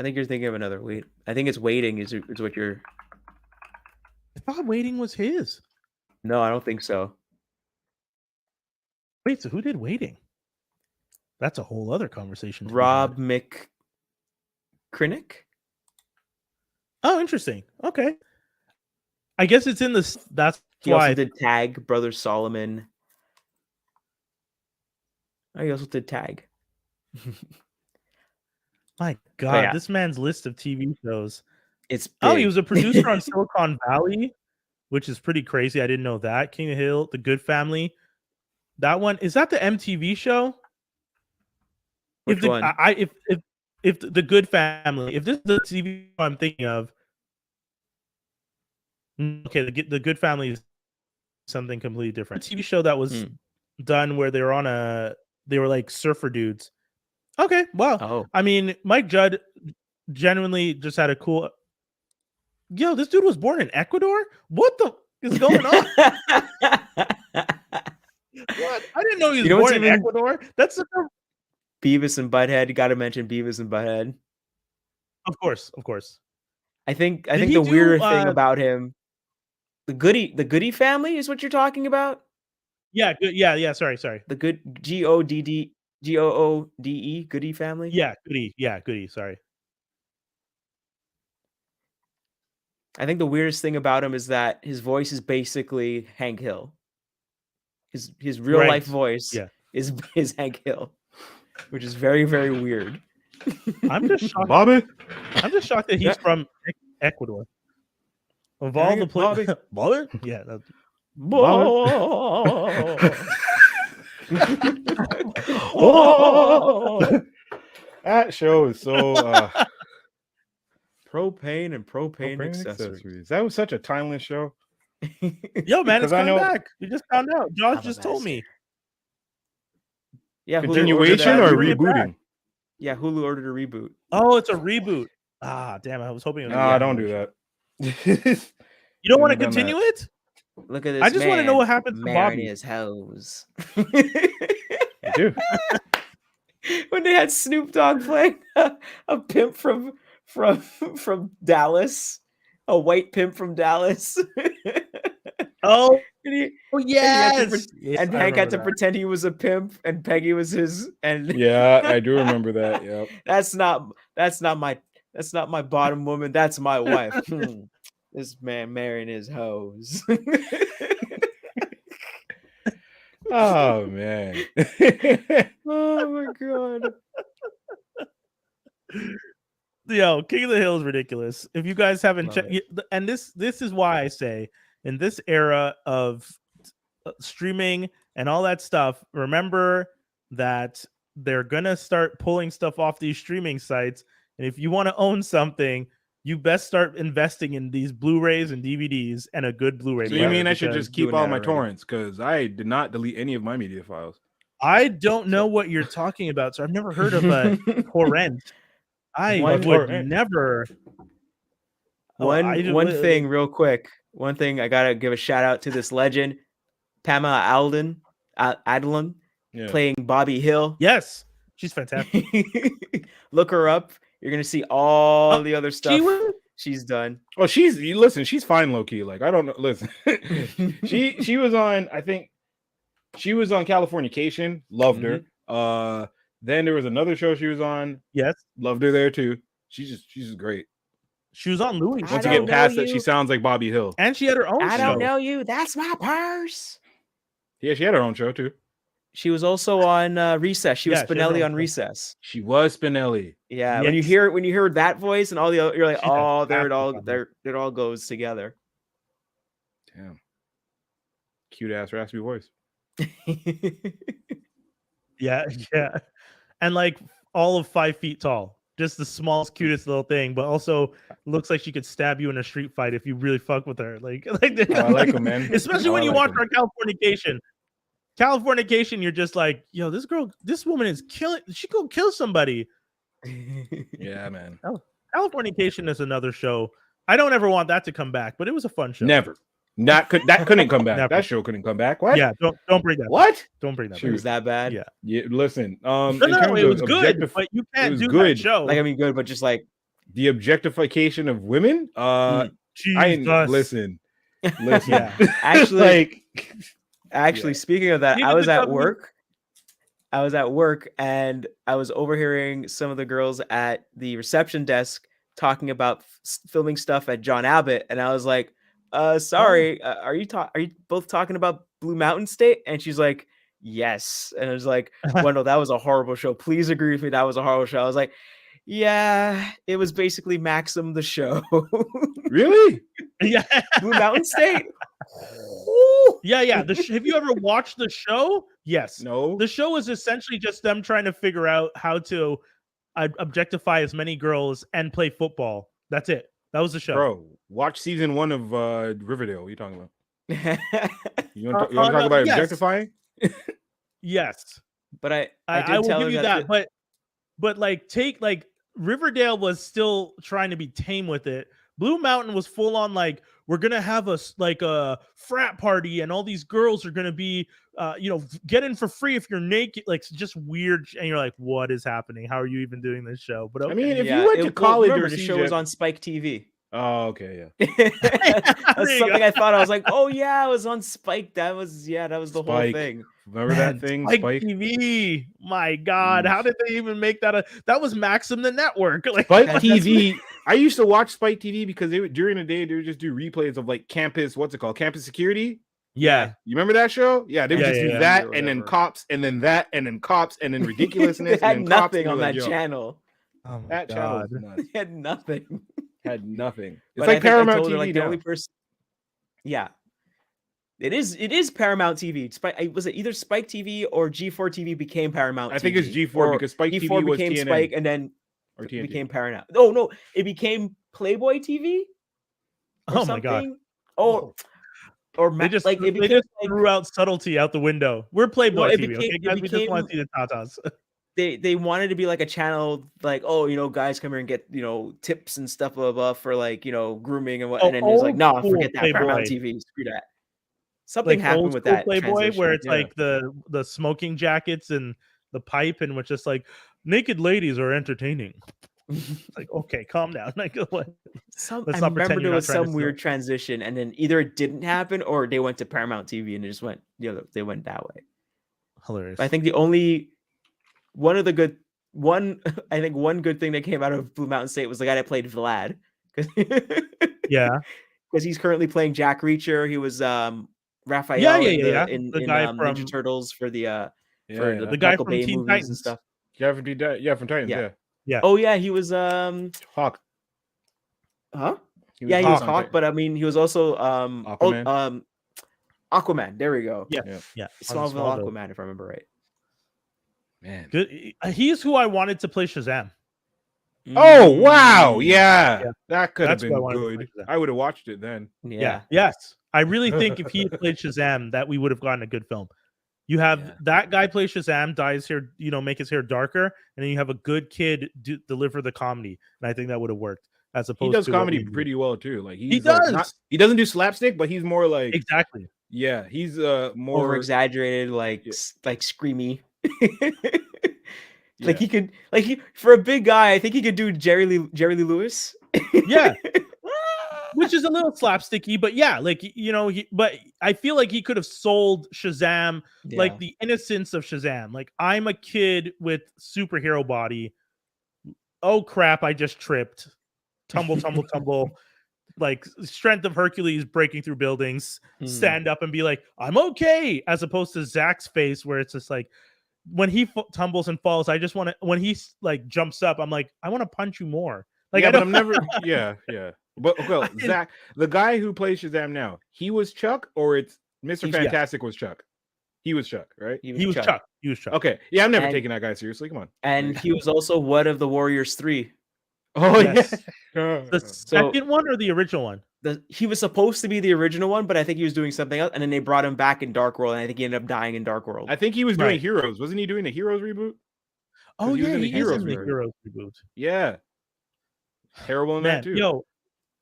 I think you're thinking of another. I think it's Waiting is what you're. I thought Waiting was his. No, I don't think so. Wait, so who did Waiting? That's a whole other conversation. Rob McCrinnick. Oh, interesting. Okay. I guess it's in this. That's He why also did Tag, Brother Solomon. Oh, he also did Tag. My God, yeah. this man's list of TV shows. It's big. Oh, he was a producer on Silicon Valley, which is pretty crazy. I didn't know that. King of Hill, The Good Family. That one, is that the MTV show? Which one? If The Good Family, if this is the TV show I'm thinking of, okay, the Good Family is something completely different. A TV show that was done where they were like surfer dudes. Okay, wow. Oh. I mean, Mike Judd genuinely just had a cool. Yo, this dude was born in Ecuador? What the is going on? What? I didn't know he was born in Ecuador. That's Beavis and Butthead. You got to mention Beavis and Butthead. Of course. I think the weirder thing about him, the Goody family is what you're talking about. Yeah, good. Yeah. Sorry. The good Goode Goody family. Yeah, Goody. Sorry. I think the weirdest thing about him is that his voice is basically Hank Hill. His real life voice is Hank Hill, which is very, very weird. I'm just shocked. Bobby. I'm just shocked that he's from Ecuador. Of all the places, Bobby? Yeah. That show is so propane and propane accessories. That was such a timeless show. Yo, man, it's coming back. We just found out. Josh just told me. Yeah, continuation or rebooting? Yeah, Hulu ordered a reboot. Oh, it's a reboot. Ah, damn! I was hoping. No, don't do that. You don't want to continue it? Look at this. I just want to know what happens to Bobby. His hose. I do. When they had Snoop Dogg playing a pimp from Dallas, a white pimp from Dallas. Oh, yes. And Hank had to pretend he was a pimp, and Peggy was his. And yeah, I do remember that. Yep. That's not my bottom woman. That's my wife. This man marrying his hoes. Oh man. Oh my god. Yo, King of the Hill is ridiculous. If you guys haven't checked, and this is why I say in this era of streaming and all that stuff, remember that they're gonna start pulling stuff off these streaming sites, and if you want to own something, you best start investing in these Blu-rays and DVDs and a good Blu-ray. So you mean I should just keep all my torrents? Because I did not delete any of my media files. I don't know what you're talking about, so I've never heard of a torrent. I would never. One thing, real quick. One thing I gotta give a shout out to this legend, Pamela Adlon, playing Bobby Hill. Yes, she's fantastic. Look her up You're gonna see all the other stuff She was she's done. Oh, she's fine low key. Like I don't know. Listen, she was on. I think she was on Californication. Loved her. Then there was another show she was on. yes. Loved her there too. She's just great. She was on Louis. I Once don't you get know past that, she you. sounds like Bobby Hill. And she had her own I show. don't know you. That's my purse. Yeah, she had her own show too. She was also on Recess. She was Yeah, she has her Spinelli own on show. Recess. She was Spinelli. Yeah, Yes. when you hear that voice and all the other, you're like, She's a oh, there fabulous it all goes together. Damn. Cute ass raspy voice. Yeah, yeah. And like all of 5 feet tall. Just the smallest, cutest little thing, but also looks like she could stab you in a street fight if you really fuck with her. Like Oh, I like him, man. Especially Oh, when I you like watch him. her Californication. Californication, you're just like, yo, this woman is killing. She could kill somebody. Yeah, man. Californication is another show. I don't ever want that to come back, but it was a fun show. Never. That couldn't come back. Never. That show couldn't come back. What? Yeah, don't bring that. What? Back. Don't bring that. Shoot. It was that bad. Yeah. Yeah. Listen. No, In no, terms it of was good, objectif- but you it can't was do good. that show. Like, I mean, good, but just like, the objectification of women. I Jesus. listen. Yeah. actually, like actually, yeah. speaking of that, Neither I was did at W- work. I was at work and I was overhearing some of the girls at the reception desk talking about filming stuff at John Abbott, and I was like, sorry, are you both talking about Blue Mountain State? And she's like, yes. And I was like, Wendell, that was a horrible show. Please agree with me, that was a horrible show. I was like, yeah, it was basically Maxim the show. really? Yeah. Blue Mountain State. Yeah. Have you ever watched the show? Yes. No. The show is essentially just them trying to figure out how to objectify as many girls and play football. That's it. That was the show. Bro, watch season 1 of Riverdale. What are you talking about? You want to no, talk about yes. objectifying? Yes. But I I did will tell give her you that. But like Riverdale was still trying to be tame with it. Blue Mountain was full on like, we're gonna have a frat party and all these girls are gonna be get in for free if you're naked, like just weird, and you're like, what is happening? How are you even doing this show? But okay. I mean, if you went to well, college remember, or the show was CJ on Spike TV. Oh, okay, yeah. That's There you something go. I thought. I was like, oh yeah, I was on Spike. That was the whole Spike. thing. Remember that thing, Spike Spike? TV. My God, how did they even make that? That was Maxim the network. Like, Spike TV. I used to watch Spike TV because during the day they would just do replays of like campus, campus security. yeah, You remember that show? Yeah, they would Yeah, just yeah, do yeah. that Or and then whatever. cops and then that and then cops and then ridiculousness They had and then cops. nothing and on you're that like, yo, channel. oh my That channel God. was nuts. They had nothing. Had nothing. It's But like I think I Paramount told her, TV like, the now. only person. Yeah, it is Paramount TV. Was it either Spike TV or G4 TV became Paramount? I think it's TV, G4 or because Spike G4 TV was became TNN Spike, and then or it TNT. became Paramount. Oh no, it became Playboy TV. Or Oh my God. something. Oh, or They just like it they became just threw out subtlety out the window. We're Playboy it TV, became- okay, it guys? We just want to became- see the tatas. they wanted to be like a channel, like, oh, guys come here and get tips and stuff, blah, blah, for like grooming and what. Oh, And then it's like, old no, school forget that. Paramount Playboy. TV, screw that. Something Like happened old with school that Playboy, transition. where it's yeah. like the smoking jackets and the pipe, and which just like naked ladies are entertaining. It's like, okay, calm down. Like, what? I Let's not pretend remember there you're not was trying to some weird transition, and then either it didn't happen or they went to Paramount TV and it just went, they went that way. Hilarious. But I think I think one good thing that came out of Blue Mountain State was the guy that played Vlad. Yeah. Because he's currently playing Jack Reacher. He was Raphael yeah. in The guy Ninja from- Turtles for the Yeah, for yeah. the guy Michael from Bay Teen movies Titans. and stuff. Yeah, from Titans. Yeah. Yeah. Oh yeah, he was Hawk. huh? He was Yeah, he was on Hawk, Titan. but I mean he was also Aquaman. Aquaman. There we go. Yeah. Yeah. Yeah. Smallville Aquaman, if I remember right. Man. Good. He's who I wanted to play Shazam. Oh wow, yeah, Yeah. that could have That's who I been wanted to good. watch that. I would have watched it then. Yeah. Yes. I really think if he had played Shazam, that we would have gotten a good film. You have Yeah. that guy play Shazam, dye his hair, make his hair darker, and then you have a good kid deliver the comedy, and I think that would have worked. As He opposed does to what comedy we do. pretty well too. Like He he's like, does. he doesn't do slapstick, but he's more like Exactly. yeah, he's Over more exaggerated, like Yeah. like screamy. Like he could, for a big guy, I think he could do Jerry Lee Lewis. Yeah. Which is a little slapsticky, but yeah, like but I feel like he could have sold Shazam like the innocence of Shazam. Like, I'm a kid with superhero body. Oh crap, I just tripped. Tumble, tumble, tumble. Like, strength of Hercules breaking through buildings. Stand up and be like, I'm okay. As opposed to Zach's face, where it's just like, when he tumbles and falls, I just want to, when he like jumps up, I'm like, I want to punch you more. Like, but I'm never, yeah. But well, Zach, the guy who plays Shazam now, he was Chuck, or it's Mr. Fantastic was Chuck? He was Chuck, right? He was Chuck. He was Chuck. Okay, yeah, I'm never taking that guy seriously. Come on. And he was also one of the Warriors 3. Oh yes. The second one or the original one? He was supposed to be the original one, but I think he was doing something else, and then they brought him back in Dark World, and I think he ended up dying in Dark World. I think he was doing Heroes. Wasn't he doing the Heroes reboot? Oh yeah, he is in the Heroes reboot. Yeah. Terrible in that too. Yo,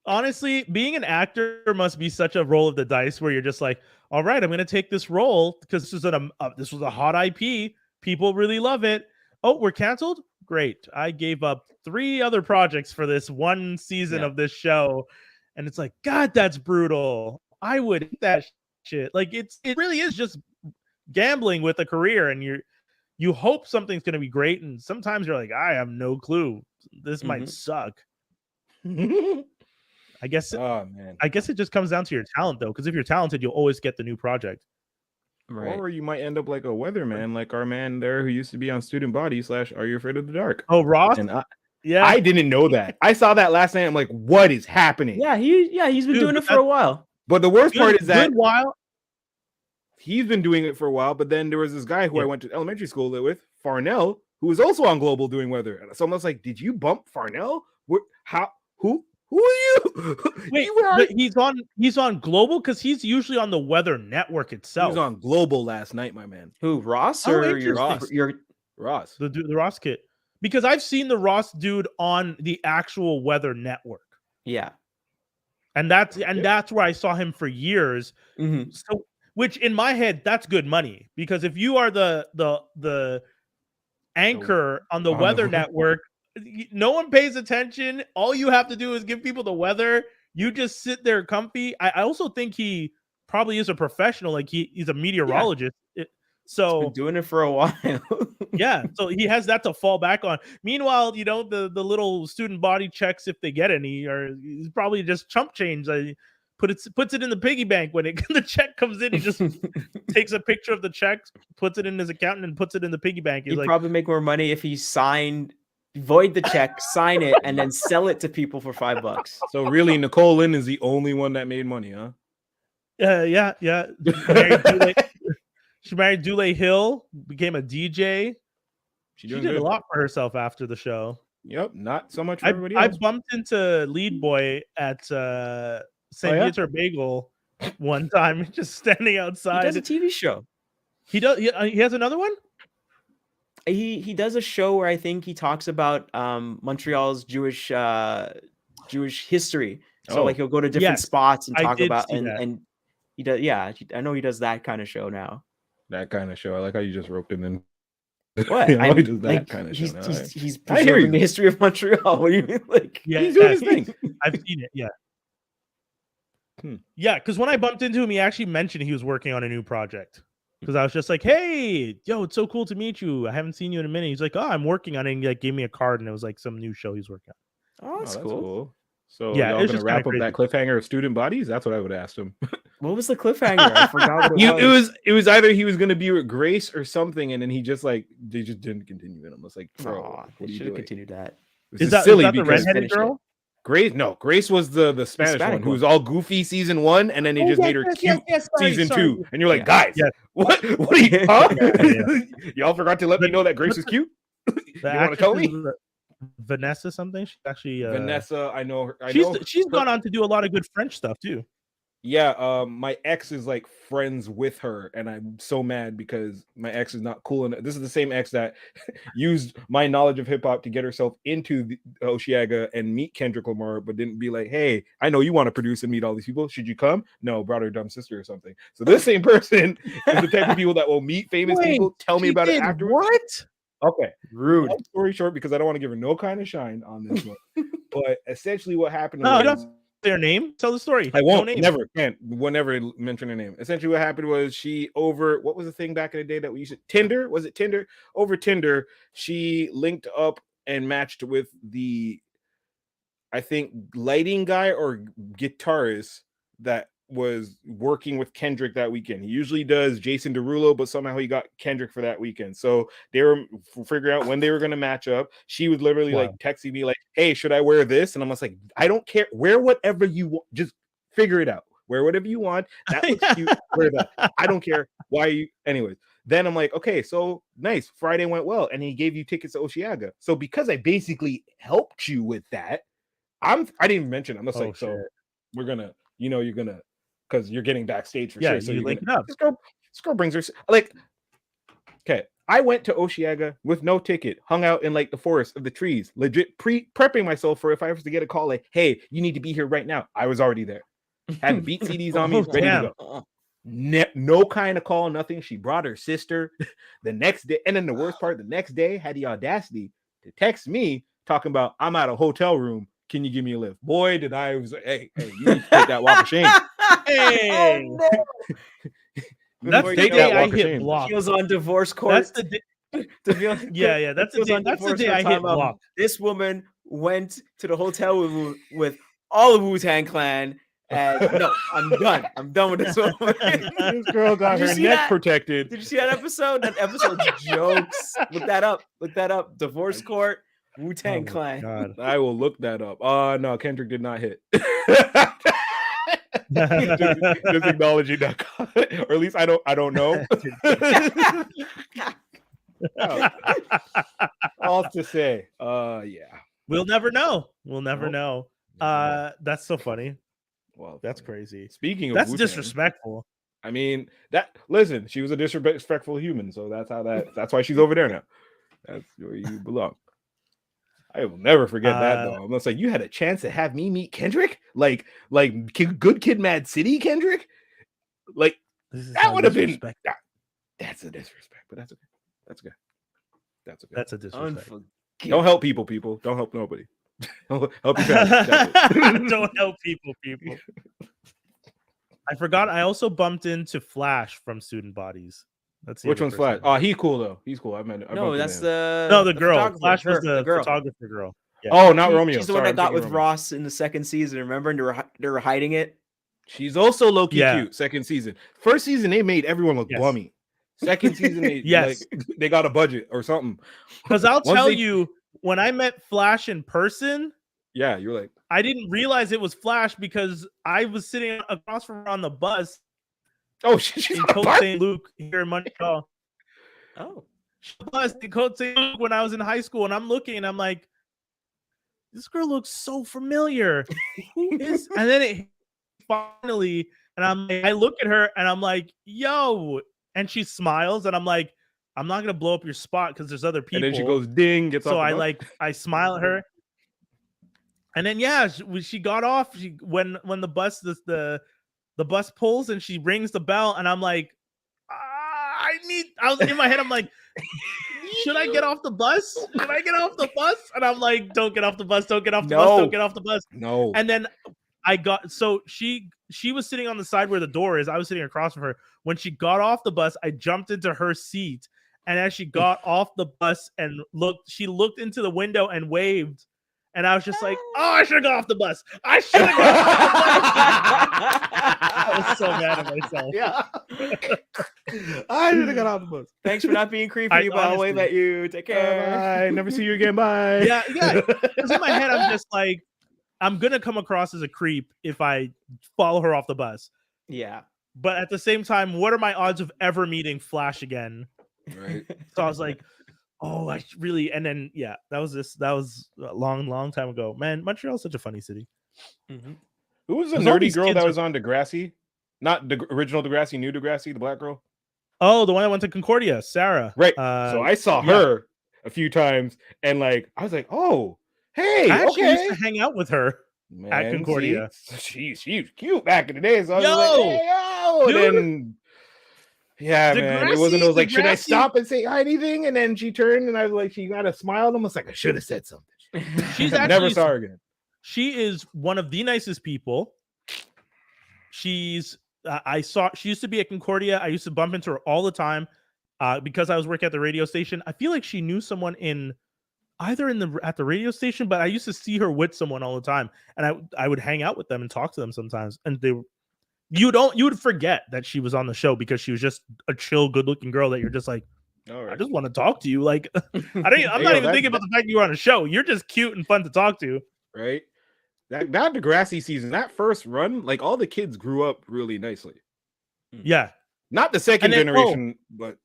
honestly, being an actor must be such a roll of the dice where you're just like, all right, I'm going to take this role because this was a hot IP. People really love it. Oh, we're canceled? Great. I gave up 3 other projects for this one season of this show. And it's like, God, that's brutal. I would hate that shit. Like, it really is just gambling with a career, and you hope something's going to be great. And sometimes you're like, I have no clue. This might suck. I guess. Oh man. I guess it just comes down to your talent, though, because if you're talented, you'll always get the new project. Right. Or you might end up like a weatherman, like our man there who used to be on Student Body / Are You Afraid of the Dark? Oh, Ross. And I didn't know that. I saw that last night. I'm like, what is happening? Yeah, he's been doing it for a while. But the worst part is that while he's been doing it for a while. But then there was this guy who I went to elementary school with, Farnell, who was also on Global doing weather. So I'm like, did you bump Farnell? Who are you? Wait, he's on Global because he's usually on the Weather Network itself. He was on Global last night, my man. Who, Ross or your Ross? The Ross kid. Because I've seen the Ross dude on the actual Weather Network. Yeah. And that's where I saw him for years. So, which in my head, that's good money, because if you are the anchor on the Weather Network, no one pays attention. All you have to do is give people the weather. You just sit there comfy. I also think he probably is a professional. Like he's a meteorologist. So he's been doing it for a while. Yeah. So he has that to fall back on. Meanwhile, the little student body checks, if they get any, are probably just chump change. Puts it in the piggy bank when the check comes in. He just takes a picture of the check, puts it in his account, and puts it in the piggy bank. He'd probably make more money if he void the check, sign it, and then sell it to people for $5. So really, Nicole Lynn is the only one that made money, huh? Yeah. She married Dule Hill, became a DJ. She did a lot for herself after the show. Yep, not so much for everybody else. I bumped into Lead Boy at St. Peter Bagel one time, just standing outside. He does a TV show. He does. He has another one. He does a show where I think he talks about Montreal's Jewish history. So like he'll go to different spots and talk about and he does. Yeah, I know he does that kind of show now. That kind of show. I like how you just roped him in. What? He does that kind of show. He's preserving the history of Montreal. What do you mean? Like, he's doing his thing. I've seen it. Yeah. Yeah, because when I bumped into him, he actually mentioned he was working on a new project. Because I was just like, hey, yo, it's so cool to meet you. I haven't seen you in a minute. He's like, oh, I'm working on it. And he gave me a card, and it was like some new show he's working on. Oh, that's cool. So y'all gonna wrap up that cliffhanger of Student Bodies? That's what I would have asked him. What was the cliffhanger? I forgot what it was. It was either he was gonna be with Grace or something, and then they just didn't continue it. I'm just like, bro, what are you doing? Continued that. Is that the redheaded girl? Grace was the Spanish one who was all goofy season 1, and then they just made her cute season 2. And you're like, guys, what are you? Y'all forgot to let me know that Grace is cute. You want to tell me? Vanessa something. She's actually Vanessa. I know her. She's gone on to do a lot of good French stuff too. Yeah, my ex is like friends with her, and I'm so mad because my ex is not cool enough. This is the same ex that used my knowledge of hip hop to get herself into the Osheaga and meet Kendrick Lamar, but didn't be like, "Hey, I know you want to produce and meet all these people. Should you come?" No, brought her dumb sister or something. So this same person is the type of people that will meet famous people, tell me about it afterwards. What? Okay. Rude. Long story short, because I don't want to give her no kind of shine on this one. But essentially, what happened No, you was don't say her name. Tell the story. I won't. No name. Never. Can't. Will never mention her name. Essentially, what happened was she over what was the thing back in the day that we used to Tinder? Was it Tinder? Over Tinder, she linked up and matched with the, I think, lighting guy or guitarist that was working with Kendrick that weekend. He usually does Jason Derulo, but somehow he got Kendrick for that weekend. So they were figuring out when they were going to match up. She was literally like texting me like, "Hey, should I wear this?" And I'm just like, "I don't care. Wear whatever you want. Just figure it out. Wear whatever you want. That looks cute. Wear that. I don't care. Why you?" Anyways, then I'm like, "Okay, so nice. Friday went well, and he gave you tickets to Osheaga. So because I basically helped you with that, I didn't even mention. I'm just like, so we're gonna, you're gonna." Because you're getting backstage for sure. So you link it up. This girl brings her like, okay. I went to Osheaga with no ticket, hung out in like the forest of the trees, legit prepping myself for if I was to get a call, like, "Hey, you need to be here right now." I was already there. Had the beat CDs on me, ready to go. No kind of call, nothing. She brought her sister the next day, and then the worst part, the next day had the audacity to text me talking about, "I'm at a hotel room. Can you give me a lift?" Boy, did I was like, hey, you need to take that walk of shame. Hey, oh, no. That's the day I hit block. She was on divorce court. That's the day. Yeah. That's the day. That's the day I hit block. This woman went to the hotel with all of Wu-Tang Clan. And no, I'm done. I'm done with this woman. This girl got her neck protected. Did you see that episode? That episode's jokes. Look that up. Divorce court. Wu-Tang Clan. God. I will look that up. No, Kendrick did not hit. just acknowledging that, or at least I don't know. All to say, yeah, we'll never know. That's so funny. Well, that's crazy. Speaking of that's Wu-Tang, disrespectful. I mean, listen, she was a disrespectful human, so that's why she's over there now. That's where you belong. I will never forget that though. I'm just like, you had a chance to have me meet Kendrick, like Good Kid, Mad City, Kendrick. Like that would have been. That's a disrespect, but that's okay. That's good. That's a disrespect. Don't help people. Don't help nobody. Help yourself. Don't help people. I forgot. I also bumped into Flash from Student Bodies. That's which one's Flash? Oh, he's cool though. He's cool. No, that's the girl. Flash was the photographer girl. Yeah. Oh, not Romeo. She's the one that got with Ross in the second season. Remember, and they were hiding it. She's also low-key cute. Second season. First season, they made everyone look bummy. Second season, they got a budget or something. Because I'll tell you, when I met Flash in person, yeah, you're like, I didn't realize it was Flash because I was sitting across from her on the bus. Oh, she's in Côte St. Luc here in Montreal. Oh, she was in Côte St. Luc when I was in high school, and I'm looking, and I'm like, this girl looks so familiar. Who is? And then it finally, and I'm like, I look at her, and I'm like, yo, and she smiles, and I'm like, I'm not gonna blow up your spot because there's other people. And then she goes, ding. Gets so off I smile at her, and then she got off. When the bus the bus pulls and she rings the bell, and I'm like, I was in my head, I'm like, should I get off the bus? Should I get off the bus? And I'm like, don't get off the bus, don't get off the bus, don't get off the bus. No. And then she was sitting on the side where the door is. I was sitting across from her. When she got off the bus, I jumped into her seat. And as she got off the bus and she looked into the window and waved. And I was just like, oh, I should have got off the bus. I should have got off the bus. I was so mad at myself. Yeah. I should have got off the bus. Thanks for not being creepy, but I'll wave at you. Take care. Bye. Never see you again. Bye. Yeah. Because in my head, I'm just like, I'm going to come across as a creep if I follow her off the bus. Yeah. But at the same time, what are my odds of ever meeting Flash again? Right. So I was like, oh, I really, and then that was a long time ago. Man, Montreal's such a funny city. Mm-hmm. Who was the nerdy girl that was on Degrassi? Not the original Degrassi, new Degrassi, the black girl. Oh, the one that went to Concordia, Sarah. Right. So I saw her a few times, and I was like, oh, hey, I actually used to hang out with her at Concordia. She was cute back in the day. So I was like, hey, yo, and then Yeah, man. It wasn't. It was like, should I Degrassi- stop and say anything? And then she turned, and I was like, she got a smile. Almost like I should have said something. She's Never actually saw her again. she is one of the nicest people. She's I saw she used to be at Concordia. I used to bump into her all the time because I was working at the radio station. I feel like she knew someone at the radio station, but I used to see her with someone all the time, and I would hang out with them and talk to them sometimes. And you would forget that she was on the show because she was just a chill, good looking girl that you're just like, All I right. just want to talk to you. Like I'm Hey, not yo, even that- thinking about the fact that you were on a show. You're just cute and fun to talk to. Right. That Degrassi season, that first run, like all the kids grew up really nicely. Yeah. Not the second And then- generation, but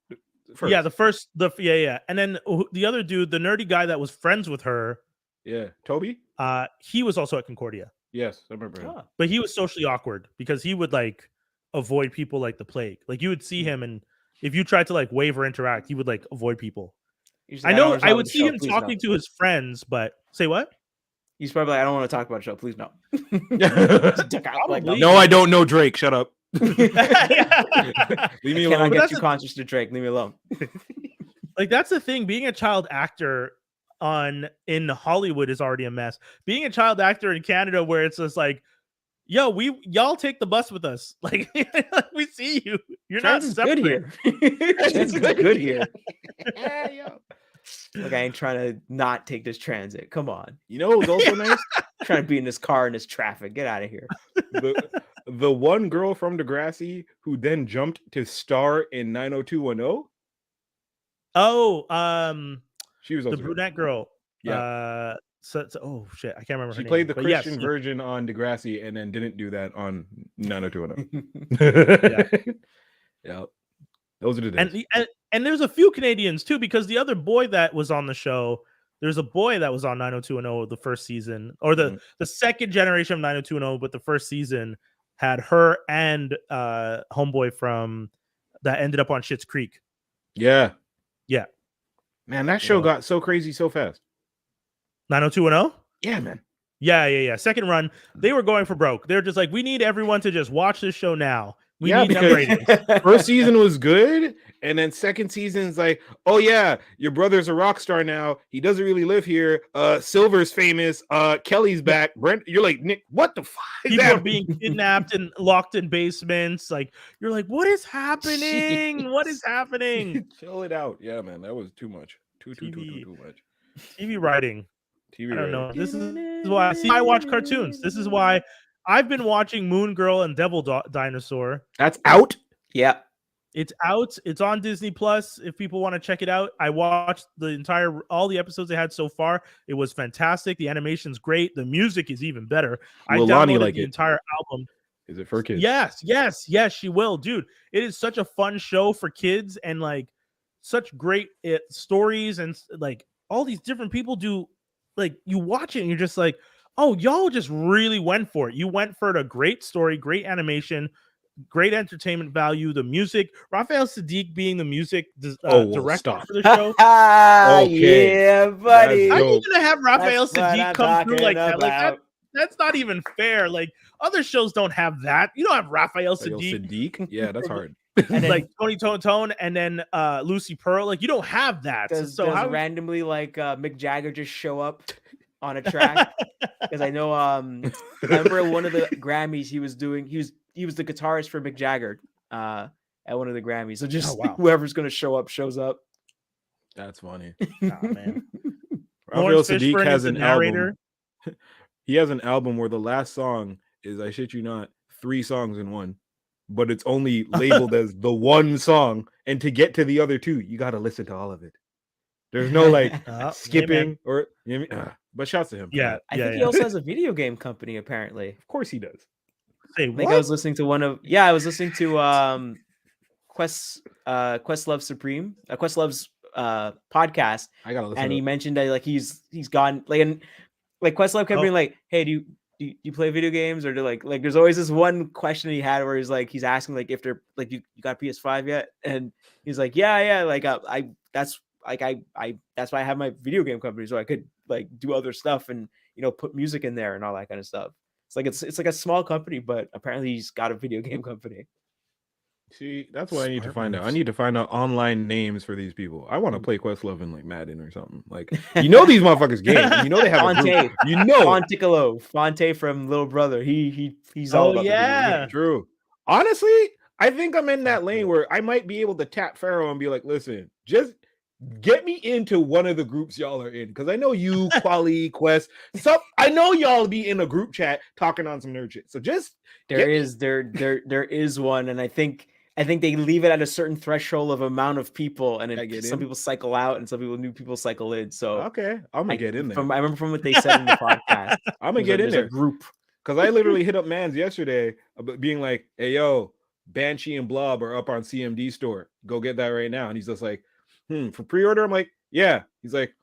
first. Yeah, and then the other dude, the nerdy guy that was friends with her, Yeah. Toby? he was also at Concordia, Yes, I remember him. but he was socially awkward because he would like avoid people like the plague. Like you would see him, and if you tried to like wave or interact, he would like avoid people. He's I like, know don't wanna I talk would about the see show, him please talking to his friends, but say what? He's probably like, I don't want to talk about the show. Please no. Just duck out, like, Probably. No, I don't know Drake. Shut up. Leave me I alone. cannot But get that's too the- conscious to Drake. Leave me alone. Like that's the thing. Being a child actor in Hollywood is already a mess. Being a child actor in Canada, where it's just like, yo, y'all take the bus with us. Like we see you. You're not Trans is good separate. here. Trans is good here. Yeah, yo. Like I ain't trying to not take this transit. Come on. You know what was also nice? Trying to be in this car in this traffic. Get out of here. The one girl from Degrassi who then jumped to star in 90210. Oh, She was the also good. brunette girl. Yeah. Oh shit, I can't remember. She her played name, the but yes, Christian version on Degrassi and then didn't do that on 90210. Yeah. Yeah. Those are the days. and there's a few Canadians too, because the other boy that was on the show, there's a boy that was on 90210 the first season, or the second generation of 90210, but the first season had her and homeboy from that ended up on Schitt's Creek. Yeah. Yeah. Man, that show Yeah. got so crazy so fast. 90210? Yeah, man. Yeah. Second run, they were going for broke. They're just like, we need everyone to just watch this show now. We Yeah, need them because- ratings. First season was good, and then second season's like, oh yeah, your brother's a rock star now. He doesn't really live here. Silver's famous. Kelly's back. Brent, you're like, Nick, what the fuck is People are that? being kidnapped and locked in basements. Like you're like, what is happening? What is happening? Chill it out. Yeah, man, that was too much. Too TV. much. TV writing. TV. I don't know. writing. This is why I watch cartoons. This is why I've been watching Moon Girl and Devil Dinosaur. That's out. Yeah. It's out. It's on Disney Plus. If people want to check it out, I watched all the episodes they had so far. It was fantastic. The animation's great. The music is even better. I Will Lonnie downloaded like the it? entire album. Is it for kids? Yes, she will, dude. It is such a fun show for kids, and like such great stories, and like all these different people do. Like you watch it, and you're just like, oh, y'all just really went for it. You went for it. A great story, great animation, great entertainment value. The music, Raphael Sadiq being the music director stop. for the show. Okay. Yeah, buddy. How are you Dope. gonna have Raphael That's what Sadiq I'm come through like talking that? Like that? about. That's not even fair. Like other shows don't have that. You don't have Raphael Yo, Sadiq. Sadiq? Yeah, that's hard. And then Like Tony Tone and then Lucy Pearl. Like you don't have that. does So how randomly like Mick Jagger just show up on a track? Because I know I remember at one of the Grammys he was the guitarist for Mick Jagger at one of the Grammys. So just Oh, wow. whoever's gonna show up shows up. That's funny. Nah, man. Raphael Lawrence Sadiq Fishburne has is the an narrator. album. He has an album where the last song is, I shit you not, 3 songs in one, but it's only labeled as the one song. And to get to the other 2, you got to listen to all of it. There's no like skipping or, you know what I mean? But shouts to him. for Yeah, that. I think he also has a video game company apparently. Of course he does. Say I think I what? was listening to I was listening to Questlove's podcast, I got to listen and to he it. mentioned that like he's gone like Questlove kept Oh. being like, hey, do you play video games, or do like there's always this one question he had where he's asking like if they're like you got a PS5 yet, and he's like yeah like that's why I have my video game company, so I could like do other stuff and put music in there and all that kind of stuff. It's like a small company, but apparently he's got a video game company. See, that's what I need to Smart find out. I moves. need to find out online names for these people. I want to play Questlove in like Madden or something. Like, you know, these motherfuckers game. You know they have a Fonte, group. You know it. Fonte from Little Brother. He's Oh all about the video yeah. game. True. Honestly, I think I'm in that lane where I might be able to tap Pharaoh and be like, listen, just get me into one of the groups y'all are in. Because I know you, Quali, Quest. I know y'all be in a group chat talking on some nerd shit. So just There is one, and I think they leave it at a certain threshold of amount of people, and some people cycle out, and some new people cycle in. So okay, I'm gonna get in there. I remember from what they said in the podcast. I'm gonna get in there. A group. Because I literally hit up Mans yesterday about being like, hey, yo, Banshee and Blob are up on CMD store. Go get that right now. And he's just like, for pre-order? I'm like, yeah. He's like,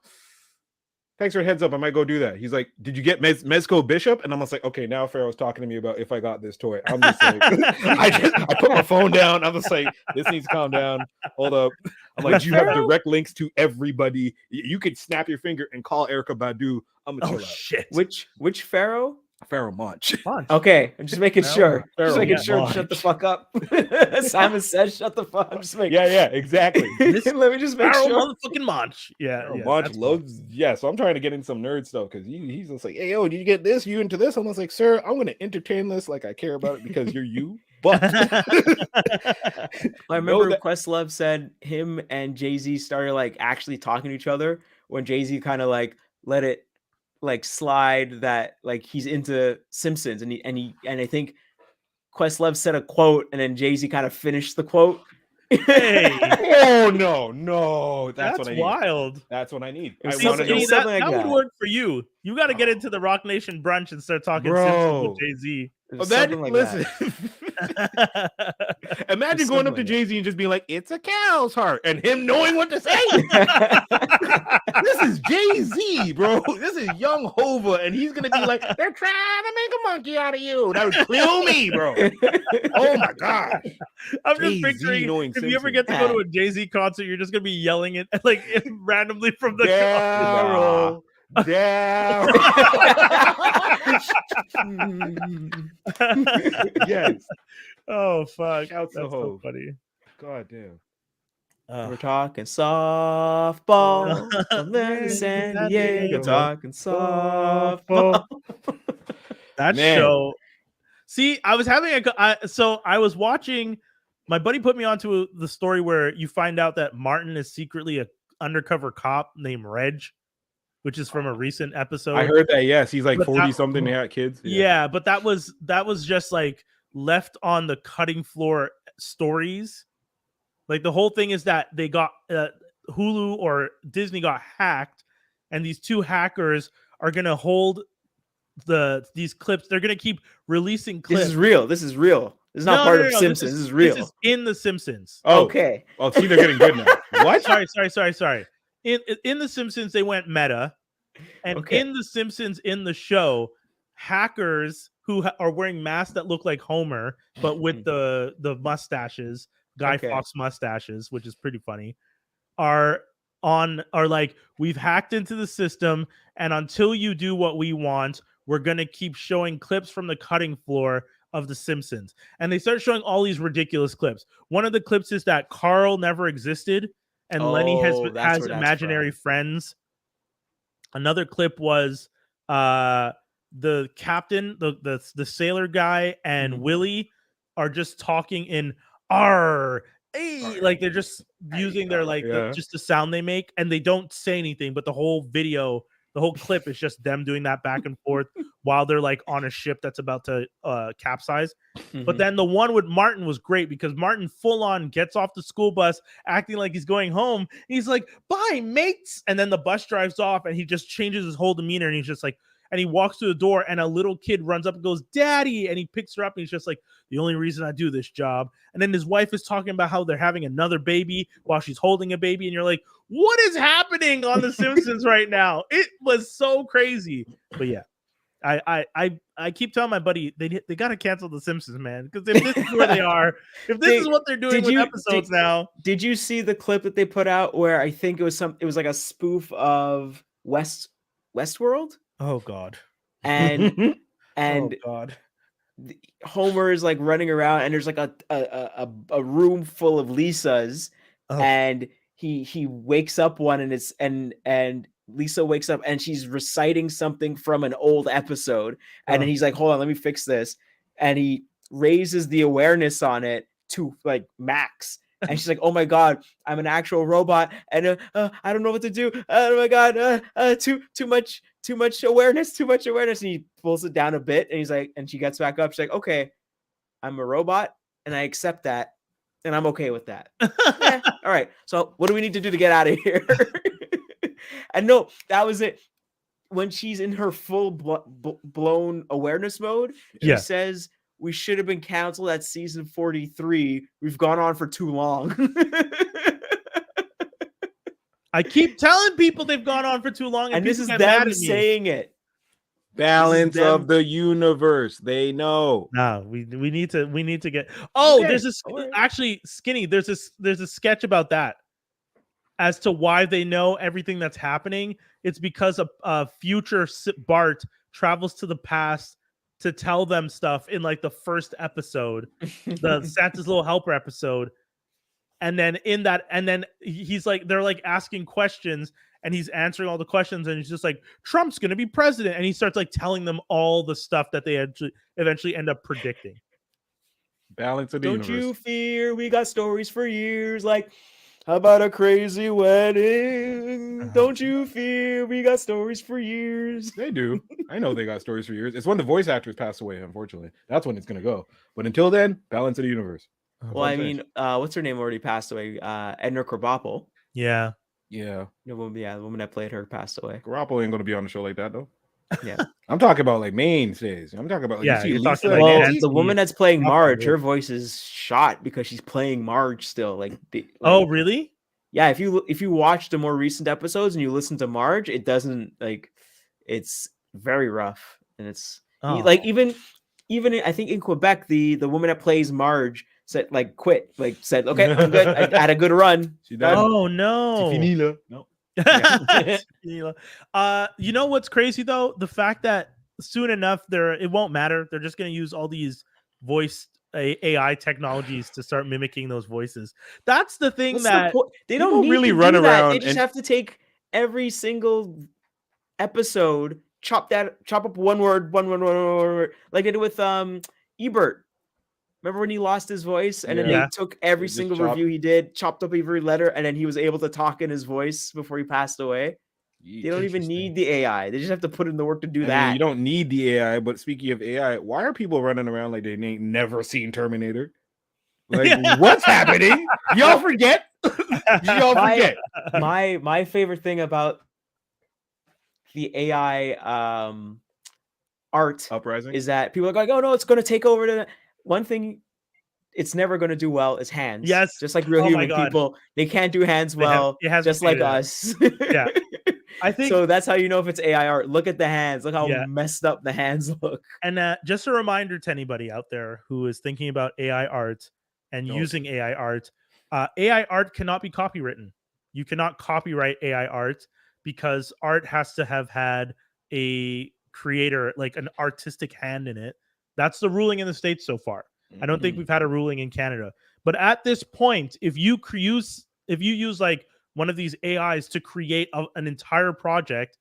thanks for the heads up. I might go do that. He's like, did you get Mezco Bishop? And I'm just like, okay, now Pharaoh's talking to me about if I got this toy. I'm just like, I put my phone down. I'm just like, this needs to calm down. Hold up. I'm like, you have direct links to everybody. You could snap your finger and call Erica Badu. I'm gonna chill out. Shit. Which Pharaoh? Pharaoh Munch. Okay, I'm just making sure. Pharaoh, just making sure. Shut the fuck up. Simon says, "Shut the fuck." I'm just making. Yeah, exactly. Let me just make Pharaoh sure. Motherfucking Munch. Yeah, Munch loves. Yeah, so I'm trying to get in some nerd stuff because he's just like, hey, yo, did you get this? You into this? I'm just like, sir, I'm gonna entertain this like I care about it because you're you. But I remember Questlove said him and Jay-Z started like actually talking to each other when Jay-Z kind of like let it like slide that like he's into Simpsons, and I think Questlove said a quote and then Jay-Z kind of finished the quote. Hey. Oh no, that's what I need. Wild. That's what I need. That would work for you. You got to get into the Rock Nation brunch and start talking Simpsons with Jay-Z. Listen. Imagine going up to Jay-Z and just being like, it's a cow's heart, and him knowing what to say. This is Jay-Z, bro. This is young Hova, and he's gonna be like, they're trying to make a monkey out of you. That would kill me, bro. Oh my gosh. I'm just picturing if you ever get to go to a Jay-Z concert, you're just gonna be yelling it like randomly from the Daryl. Yes. Oh fuck. That's so funny. God damn. We're talking softball. San Diego talking softball. That show. See, I was having I was watching. My buddy put me onto the story where you find out that Martin is secretly an undercover cop named Reg, which is from a recent episode. I heard that. Yes, he's like 40 something. They had kids. Yeah, but that was just like left on the cutting floor stories. Like the whole thing is that they got Hulu or Disney got hacked, and these two hackers are gonna hold these clips. They're gonna keep releasing clips. This is real. This is not part of Simpsons. This is real. This is in the Simpsons. Oh, okay. Oh, see, they're getting good now. What? Sorry. In the Simpsons, they went meta, and in the Simpsons, in the show, hackers who are wearing masks that look like Homer, but with the mustaches. Guy Fawkes mustaches, which is pretty funny, are like, we've hacked into the system, and until you do what we want, we're gonna keep showing clips from the cutting floor of the Simpsons. And they start showing all these ridiculous clips. One of the clips is that Carl never existed and Lenny has imaginary friends. Another clip was the captain, the sailor guy, and Willie are just talking in like they're just using their just the sound they make, and they don't say anything, but the whole clip is just them doing that back and forth while they're like on a ship that's about to capsize. But then the one with Martin was great because Martin full on gets off the school bus acting like he's going home. He's like, bye mates, and then the bus drives off and he just changes his whole demeanor, and he's just like, and he walks through the door and a little kid runs up and goes, Daddy. And he picks her up and he's just like, the only reason I do this job. And then his wife is talking about how they're having another baby while she's holding a baby. And you're like, what is happening on The Simpsons right now? It was so crazy. But yeah, I keep telling my buddy, they got to cancel The Simpsons, man. Because if this is where they are, if this is what they're doing with episodes now. Did you see the clip that they put out where I think it was like a spoof of Westworld? Oh God. And oh God. Homer is like running around, and there's like a room full of Lisas, Oh. and he wakes up one, and it's and Lisa wakes up and she's reciting something from an old episode, and then he's like, hold on, let me fix this, and he raises the awareness on it to like max, and she's like, oh my god, I'm an actual robot, and I don't know what to do, oh my god, too much awareness, and he pulls it down a bit, and he's like, and she gets back up, she's like, okay, I'm a robot and I accept that, and I'm okay with that. Yeah, all right, so what do we need to do to get out of here? And no, that was it. When she's in her full blown awareness mode, she says, we should have been canceled at season 43. We've gone on for too long. I keep telling people they've gone on for too long, and this is get mad them at me. saying it. Balance of the universe. They know. No, we need to get. Oh, Okay, there's this actually, Skinny. There's a sketch about that as to why they know everything that's happening. It's because a future Bart travels to the past to tell them stuff in like the first episode, the Santa's Little Helper episode. And then he's like, they're like asking questions and he's answering all the questions and he's just like, Trump's going to be president. And he starts like telling them all the stuff that they eventually end up predicting. Balance of the universe. Don't you fear, we got stories for years. Like, how about a crazy wedding? Don't you fear, we got stories for years. They do. I know they got stories for years. It's when the voice actors pass away, unfortunately. That's when it's going to go. But until then, balance of the universe. Well, I mean, what's her name already passed away? Edna Krabappel. Yeah. The woman that played her passed away. Krabappel ain't going to be on the show like that, though. Yeah. I'm talking about like mainstays. I'm talking about like, Yeah, you see you're Lisa, talking Well, Nancy, the woman that's playing Marge, her Krabappel. voice is shot because she's playing Marge still. Oh, really? Yeah, if you watch the more recent episodes and you listen to Marge, it doesn't it's very rough, and it's like even I think in Quebec, the woman that plays Marge said quit, said, okay, I'm good, I had a good run. She died. Oh no. No. You know what's crazy though? The fact that soon enough it won't matter. They're just going to use all these voice AI technologies to start mimicking those voices. That's the thing. What's that they don't need really to run do that. around They just have to take every single episode, chop up one word, like they did with Ebert. Remember when he lost his voice, and then they took every single review he did, chopped up every letter, and then he was able to talk in his voice before he passed away. They don't even need the AI. They just have to put in the work to do that. You don't need the AI. But speaking of AI, why are people running around like they ain't never seen Terminator? Like, what's happening? Y'all forget? Y'all forget? My favorite thing about the AI art Uprising is that people are like, oh no, it's going to take over. One thing it's never going to do well is hands. Yes. Just like real human people, they can't do hands well, just like us. Yeah. I think so. That's how you know if it's AI art. Look at the hands. Look how messed up the hands look. And just a reminder to anybody out there who is thinking about AI art and using AI art, AI art cannot be copywritten. You cannot copyright AI art because art has to have had a creator, like an artistic hand in it. That's the ruling in the States so far. I don't think we've had a ruling in Canada. But at this point, if you use like one of these AIs to create an entire project,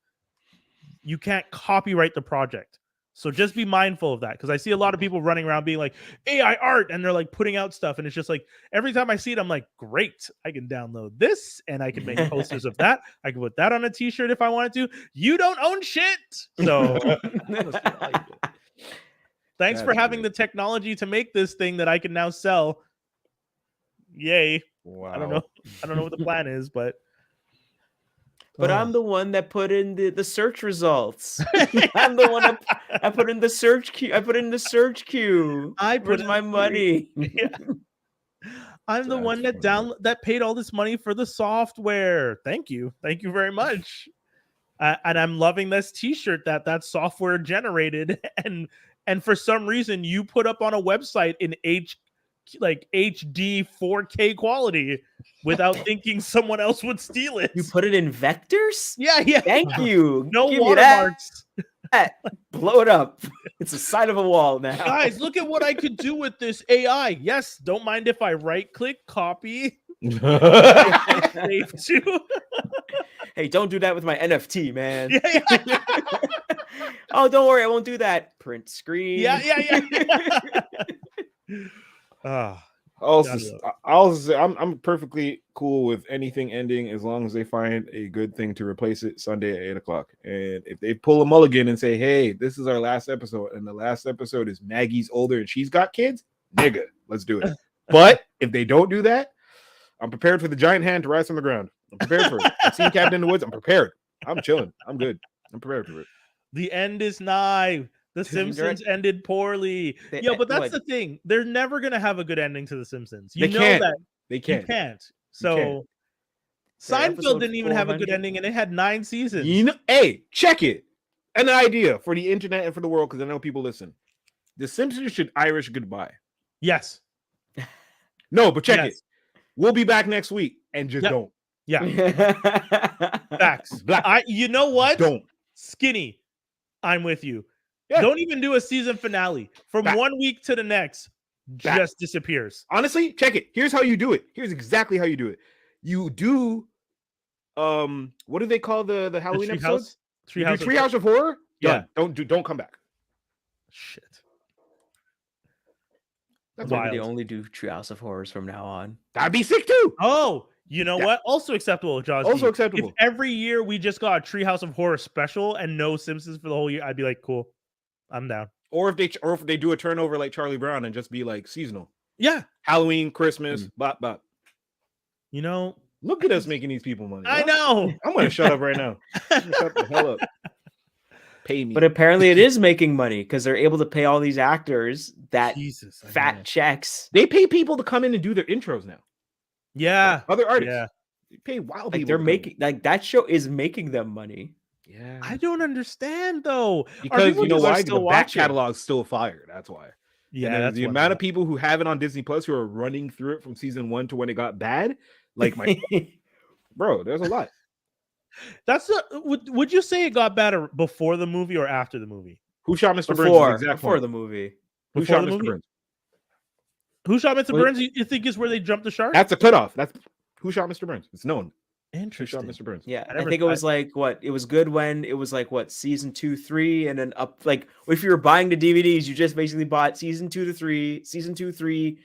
you can't copyright the project. So just be mindful of that, because I see a lot of people running around being like AI art, and they're like putting out stuff, and it's just like every time I see it, I'm like, great, I can download this and I can make posters of that. I can put that on a t-shirt if I wanted to. You don't own shit. So thanks for having the technology to make this thing that I can now sell. Yay. Wow. I don't know what the plan is, but I'm the one that put in the search results. I'm the one I put in the search queue. Where's my money? Yeah. I'm the one that paid all this money for the software. Thank you very much. And I'm loving this t-shirt that software generated, and for some reason you put up on a website in HD 4K quality without thinking someone else would steal it. You put it in vectors? Yeah. Thank you. No Give me that. watermarks. that. Blow it up. It's the side of a wall now. Guys, look at what I could do with this AI. Yes, don't mind if I right click, copy, save to. Hey, don't do that with my NFT, man. Yeah. Oh, don't worry, I won't do that. Print screen. Yeah. Ah, I'm perfectly cool with anything ending as long as they find a good thing to replace it Sunday at 8:00. And if they pull a mulligan and say, "Hey, this is our last episode," and the last episode is Maggie's older and she's got kids, nigga, let's do it. But if they don't do that, I'm prepared for the giant hand to rise from the ground. I'm prepared for it. I've seen Cabin in the Woods. I'm prepared. I'm chilling. I'm good. I'm prepared for it. the end is nigh. The Simpsons ended poorly. But that's the thing. They're never gonna have a good ending to The Simpsons. You They know can't. that They you can't. can't. You So can't. Seinfeld Episode didn't even have a good 400. ending, and it had 9 seasons. You know, hey, check it. An idea for the internet and for the world, because I know people listen. The Simpsons should Irish goodbye. Yes. No, but check it. Yes. We'll be back next week, and just Yep. don't. Yeah. Facts. Black. You know what? Don't. Skinny. I'm with you. Yeah. Don't even do a season finale. From Back. 1 week to the next, Back. just disappears. Honestly, check it. Here's how you do it. Here's exactly how you do it. You do what do they call the Halloween The episodes? You do Treehouse. Treehouse of Horror? Yeah. Done. Don't come back. Shit. That's Wild. all. They only do Treehouse of Horrors from now on. That'd be sick too. Oh, you know Yeah. what? Also acceptable, Josh. Also If acceptable. every year we just got a Treehouse of Horror special and no Simpsons for the whole year, I'd be like, cool. I'm down. Or if they do a turnover like Charlie Brown and just be like seasonal. Yeah. Halloween, Christmas, bop bop. You know, Look at us making these people money. I What? know. I'm gonna shut up right now. Shut the hell up. Pay me. But apparently it is making money because they're able to pay all these actors that Jesus. I fat know. checks. They pay people to come in and do their intros now. Yeah. Other artists. Yeah. They pay wild Like people. they're to come in. making like that show is making them money. Yeah. I don't understand though. Because people you know just why? still The back watching? catalog's still fire. That's why. Yeah, And that's the one amount thing. of people who have it on Disney Plus who are running through it from season 1 to when it got bad. Like my bro, there's a lot. That's would you say it got better before the movie or after the movie? Who shot Mr. before Burns? Exact before point. the movie. Who Before shot the Mr. movie? Burns? Who shot Mr. Well- Burns? You think is where they jumped the shark? That's the cutoff. That's who shot Mr. Burns. It's known. Who shot Interesting. Mr. Burns? Yeah, I I never think it was thought- like what it was good when it was like what season 2, 3, and then up. Like if you were buying the DVDs, you just basically bought season 2 to 3, season 2, 3,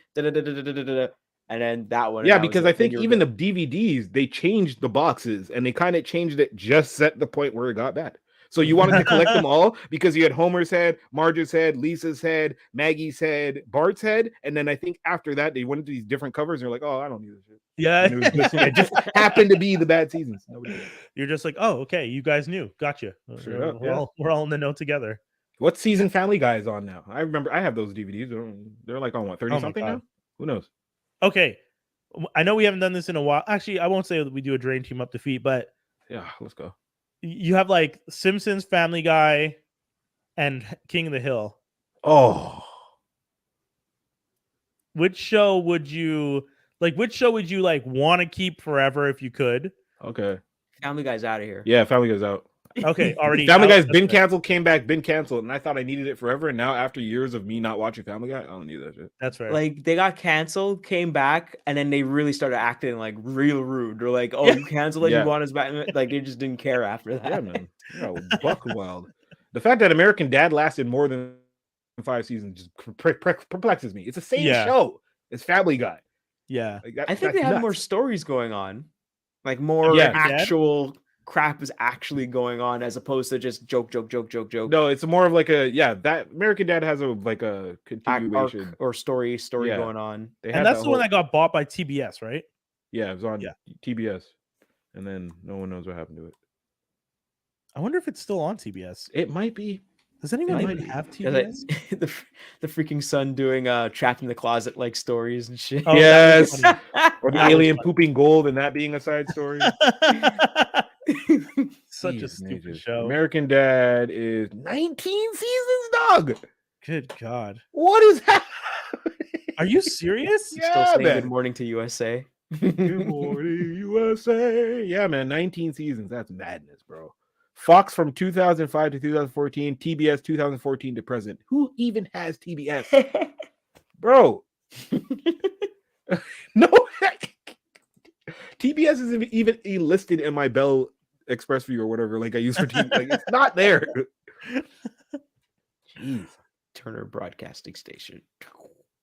and then that one. and Yeah, that was because it. I Then think you were even good. the DVDs, they changed the boxes and they kind of changed it just at the point where it got bad. So you wanted to collect them all because you had Homer's head, Marge's head, Lisa's head, Maggie's head, Bart's head, and then I think after that they went into these different covers and you're like, oh, I don't need this shit. Yeah. And it just happened to be the bad seasons. Nobody cared. You're just like, oh, okay, you guys knew. Gotcha. Straight up, we're, yeah. we're all in the know together. What season Family Guy is on now? I remember I have those DVDs. They're like on what, 30 Oh my something God. now? Who knows? Okay. I know we haven't done this in a while. Actually, I won't say that we do a Dream Team Up defeat, but Yeah, let's go. you have like Simpsons, Family Guy, and King of the Hill. Oh, Which show would you like want to keep forever if you could? okay. Family Guy's out of here. Yeah, Family Guy's out. Okay, already. Family out. Guy's That's been fair. canceled, came back, been canceled, and I thought I needed it forever. And now, after years of me not watching Family Guy, I don't need that shit. That's fair. Like they got canceled, came back, and then they really started acting like real rude. They're like, "Oh, Yeah. you canceled it, Yeah. you want us back?" Like they just didn't care after that. Yeah, man. Yeah, buck wild. The fact that American Dad lasted more than 5 seasons just perplexes me. It's the same Yeah. show as Family Guy. yeah. Like, that, I think that's they had more nuts. stories going on, like more Yeah. actual crap is actually going on as opposed to just joke. No, it's more of like that American Dad has a Arc continuation. or story Yeah. going on. They had And that's the one whole- that got bought by TBS, right? Yeah, it was on Yeah. TBS, and then no one knows what happened to it. I wonder if it's still on TBS. It might be. Does anyone might even be. have Yeah, like, TBS? the freaking son doing trapped in the closet like stories and shit. Oh, that Yes. was funny. Or the That was alien funny. pooping gold and that being a side story. Such a Jeez, stupid Mages. show. American Dad is 19 seasons, dog. Good God. What is happening? Are you serious? Still Yeah, saying man. good morning to USA. Good morning, USA. Yeah, man. 19 seasons. That's madness, bro. Fox from 2005 to 2014, TBS 2014 to present. Who even has TBS, bro? No, TBS isn't even listed in my Bell Express View or whatever. Like I use for TV, like it's not there. Jeez, Turner Broadcasting Station.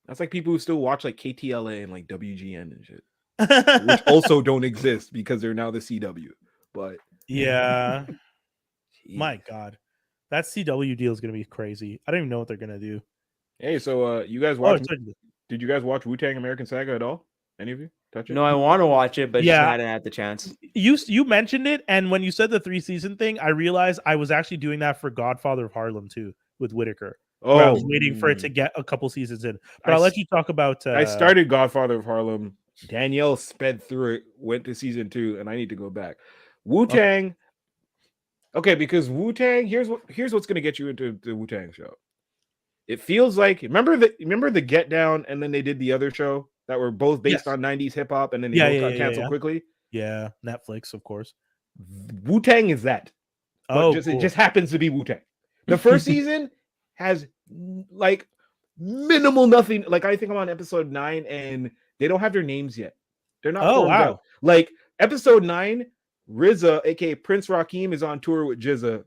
that's like people who still watch like KTLA and like WGN and shit, which also don't exist because they're now the CW. But Yeah. geez. My God. That CW deal is going to be crazy. I don't even know what they're going to do. Hey, so you guys Oh, watch? it's- Did you guys watch Wu-Tang American Saga at all? Any of you touch it? No, I want to watch it, but Yeah. just hadn't had the chance. you mentioned it, and when you said the 3-season thing, I realized I was actually doing that for Godfather of Harlem too with Whitaker. Oh, Where I was waiting for it to get a couple seasons in. But I I'll let s- you talk about. I started Godfather of Harlem. Danielle sped through it, went to season 2, and I need to go back. Wu-Tang. Okay, because Wu-Tang, here's what's gonna get you into the Wu-Tang show. It feels like remember the Get Down, and then they did the other show that were both based Yes. on 90s hip hop, and then they Yeah, both yeah, got yeah, canceled yeah. quickly. Yeah, Netflix, of course. Wu-Tang is that. But Oh, it cool. just happens to be Wu-Tang. The first season has like minimal nothing. Like I think I'm on episode 9 and they don't have their names yet. They're not Oh, formed wow. up. Like episode 9, RZA, aka Prince Rakeem, is on tour with GZA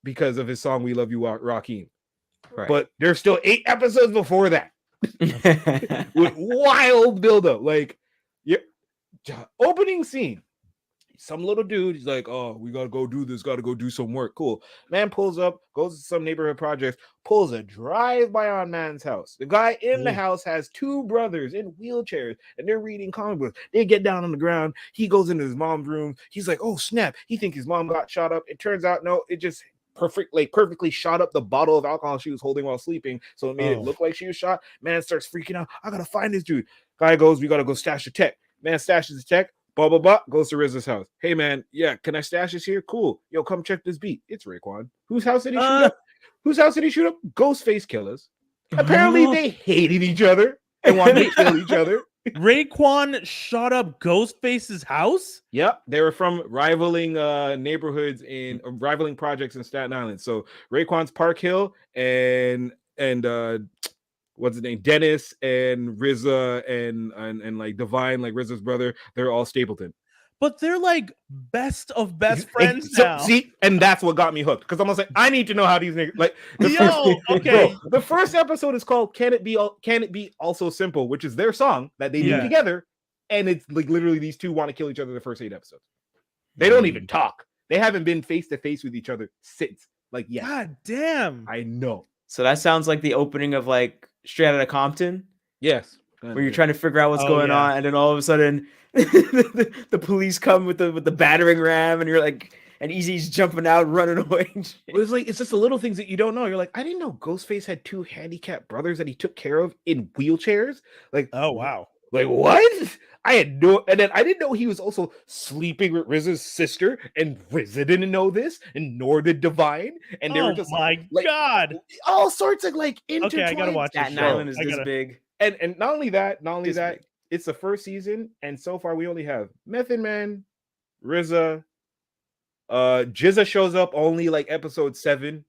because of his song "We Love You, Rakeem." Right. But there's still 8 episodes before that with wild buildup. Like, yeah, opening scene. Some little dude, he's like, "Oh, we gotta go do this, gotta go do some work." Cool. Man pulls up, goes to some neighborhood projects, pulls a drive-by on man's house. The guy in the Ooh. house has 2 brothers in wheelchairs, and they're reading comic books. They get down on the ground. He goes into his mom's room. He's like, "Oh snap!" He thinks his mom got shot up. It turns out, no, it just perfectly shot up the bottle of alcohol she was holding while sleeping, so it made it Oh. look like she was shot. Man starts freaking out. I gotta find this dude. Guy goes, "We gotta go stash the tech." Man stashes the tech. Blah, blah, blah, goes to RZA's house. "Hey, man, yeah, can I stash this here? Cool. Yo, come check this beat. It's Raekwon. Whose house did he shoot up? Whose house did he shoot up? Ghostface Killers. Apparently, they hated each other and wanted to kill each other. Raekwon shot up Ghostface's house? Yep, they were from rivaling neighborhoods in rivaling projects in Staten Island. So Raekwon's Park Hill and what's his name? Dennis and RZA and like Divine, like RZA's brother, they're all Stapleton. But they're like best of best friends So, now. see, and that's what got me hooked because I'm like, I need to know how these niggas like. Yo, okay. Bro, the first episode is called "Can It Be Also Simple," which is their song that they Yeah. do together, and it's like literally these two want to kill each other the first 8 episodes. They don't even talk. They haven't been face to face with each other since. Like, yeah, God damn. I know. So that sounds like the opening of like Straight Outta Compton, Yes, where you're trying to figure out what's Oh, going yeah. on, and then all of a sudden the police come with the battering ram, and you're like, and Easy's jumping out, running away. and shit. It's like it's just the little things that you don't know. You're like, I didn't know Ghostface had 2 handicapped brothers that he took care of in wheelchairs. Like, Oh, wow. Like what? I had no, and then I didn't know he was also sleeping with RZA's sister, and RZA didn't know this, and nor did Divine, and they were Oh just my like God. all sorts of like Okay, I gotta intertwined watch this Staten show. Island is I this gotta- big. And not only that, This big. it's the first season, and so far we only have Method Man, RZA, GZA shows up only like episode 7.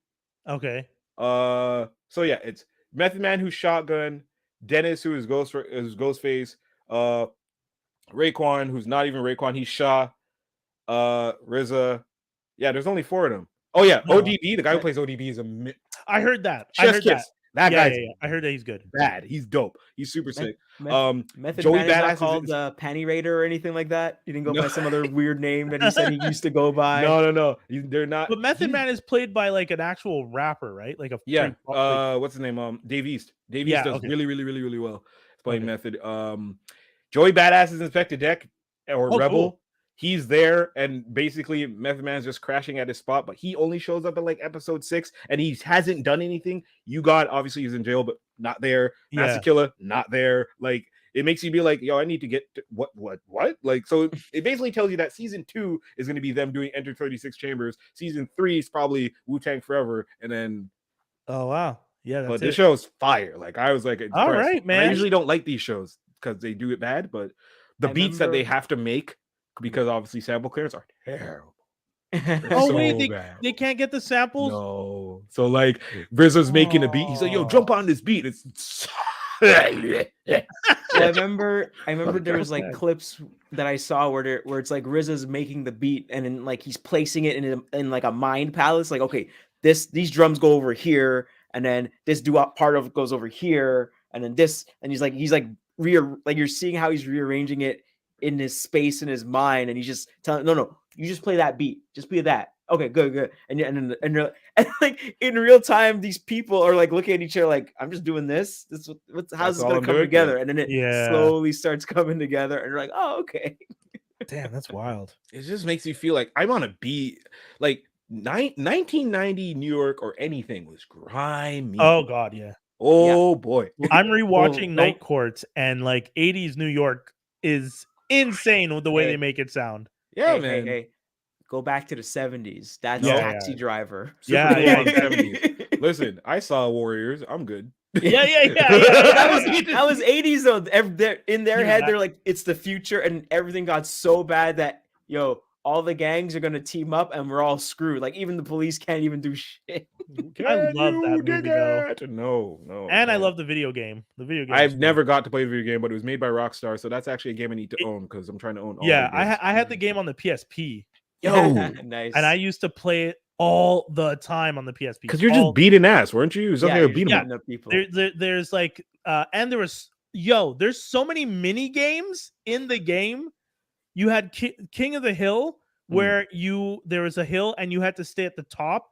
Okay. So yeah, it's Method Man who's Shotgun, Dennis who is Ghostface, Raekwon who's not even Raekwon, he's Shaw, RZA. Yeah, there's only 4 of them. Oh yeah, No. ODB, the guy who plays ODB is a I heard that. I Chef's heard kiss. that. That Yeah, guy's yeah, yeah. I heard that he's good. bad. He's dope. He's super sick. Method Joey Man is Badass not is- called Panty Raider or anything like that. He didn't go No. by some other weird name that he said he used to go by. No. They're not. But Method he's- Man is played by like an actual rapper, right? Like a Yeah. pretty like- What's his name? Dave East. Dave Yeah, East does okay. really well. He's playing Okay. Method. Joey Badass is Inspector Deck or Oh, Rebel. cool. He's there, and basically Method Man's just crashing at his spot, but he only shows up in like episode 6, and he hasn't done anything. You got obviously he's in jail, but not there. Master Yeah. Killer, not there. Like it makes you be like, yo, I need to get to, what? Like, so it basically tells you that season 2 is going to be them doing Enter 36 Chambers. Season 3 is probably Wu-Tang Forever, and then. Oh wow. Yeah, But that's this it. show's fire. Like I was like, All impressed. right, And I man. usually don't like these shows because they do it bad, but the I beats that they remember- have to make because obviously sample clearance are terrible. Oh So wait, bad. they can't get the samples. No. So like RZA's making a beat. He's like, yo, jump on this beat. It's Well, I remember there was like Okay. clips that I saw where it's like RZA's making the beat and then like he's placing it in like a mind palace. Like, okay, these drums go over here, and then this doo-wop part of it goes over here, and then this, and he's like like you're seeing how he's rearranging it in his space in his mind, and he's just telling no, you just play that beat, just play that. Okay, good. And like in real time, these people are like looking at each other like, I'm just doing this. How's this all gonna I'm come doing? together? Yeah. And then it Yeah. slowly starts coming together, and you're like, oh, okay. Damn, that's wild. It just makes me feel like I'm on a beat. Like 1990 New York or anything was grimy. Oh god, yeah. Oh boy. I'm rewatching no- Night Courts, and like 80s New York is insane with the way Hey. they make it sound. Yeah, hey, man. hey, go back to the 70s. That's Yeah, Taxi Driver. Super Yeah, Bowl yeah, on yeah. 70s. Listen, I saw Warriors. I'm good. Yeah. that was 80s though. In their Even head, that- they're like, it's the future, and everything got so bad that all the gangs are gonna team up, and we're all screwed. Like even the police can't even do shit. I love that you dig movie, though. it? No. And I man. love the video game. The video game. I've never got to play the video game, but it was made by Rockstar, so that's actually a game I need to own because I'm trying to own all Yeah, their games. I had the game on the PSP, Yo, Nice. and I used to play it all the time on the PSP. because you're All- just beating ass, weren't you? Something you're like beat 'em just up. beating up people. there's like and there was there's so many mini games in the game. You had King of the Hill, where there was a hill and you had to stay at the top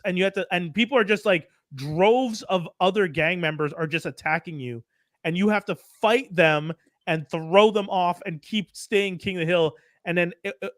and people are just like droves of other gang members are just attacking you, and you have to fight them and throw them off and keep staying King of the Hill. And then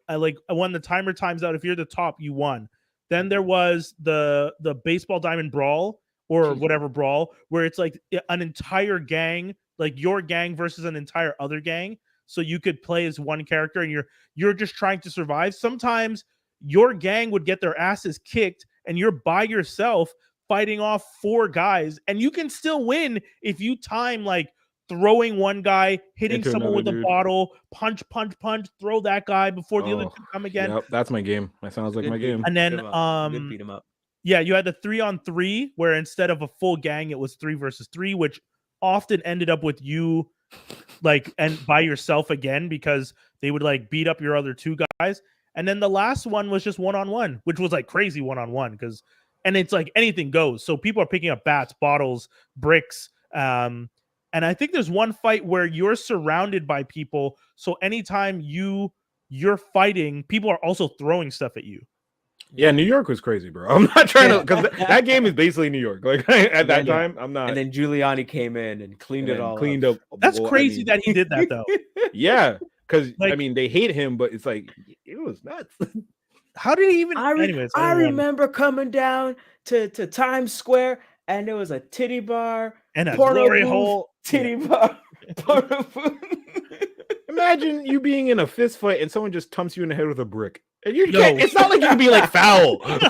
like when the timer times out, if you're the top, you won. Then there was the baseball diamond brawl or whatever brawl, where it's like an entire gang, like your gang versus an entire other gang. So you could play as one character, and you're just trying to survive. Sometimes your gang would get their asses kicked, and you're by yourself fighting off 4 guys, and you can still win if you time like throwing one guy, hitting Into someone with another a dude. bottle, punch, throw that guy before the other Oh, two come again. Yep, that's my game. That sounds like Good my game. game. And then Good beat 'em up. yeah, you had the 3-on-3 where instead of a full gang, it was 3 versus 3, which often ended up with you like and by yourself again because they would like beat up your other 2 guys. And then the last one was just 1-on-1, which was like crazy 1-on-1 because and it's like anything goes. So people are picking up bats, bottles, bricks. And I think there's one fight where you're surrounded by people. So anytime you're fighting, people are also throwing stuff at you. Yeah, New York was crazy, bro. I'm not trying to because that game is basically New York. Like at that Yeah. time, I'm not. And then Giuliani came in and cleaned it all cleaned up. up. That's well, I crazy mean, that he did that though. Yeah, because I Like- mean they hate him, but it's like it was nuts. How did he even? Anyways, I everyone- remember coming down to Times Square, and there was a titty bar, and a porno glory booth, hole. titty bar, porno booth. Imagine you being in a fist fight and someone just tumps you in the head with a brick. And you Yo. can't, it's not like you can be like foul. You know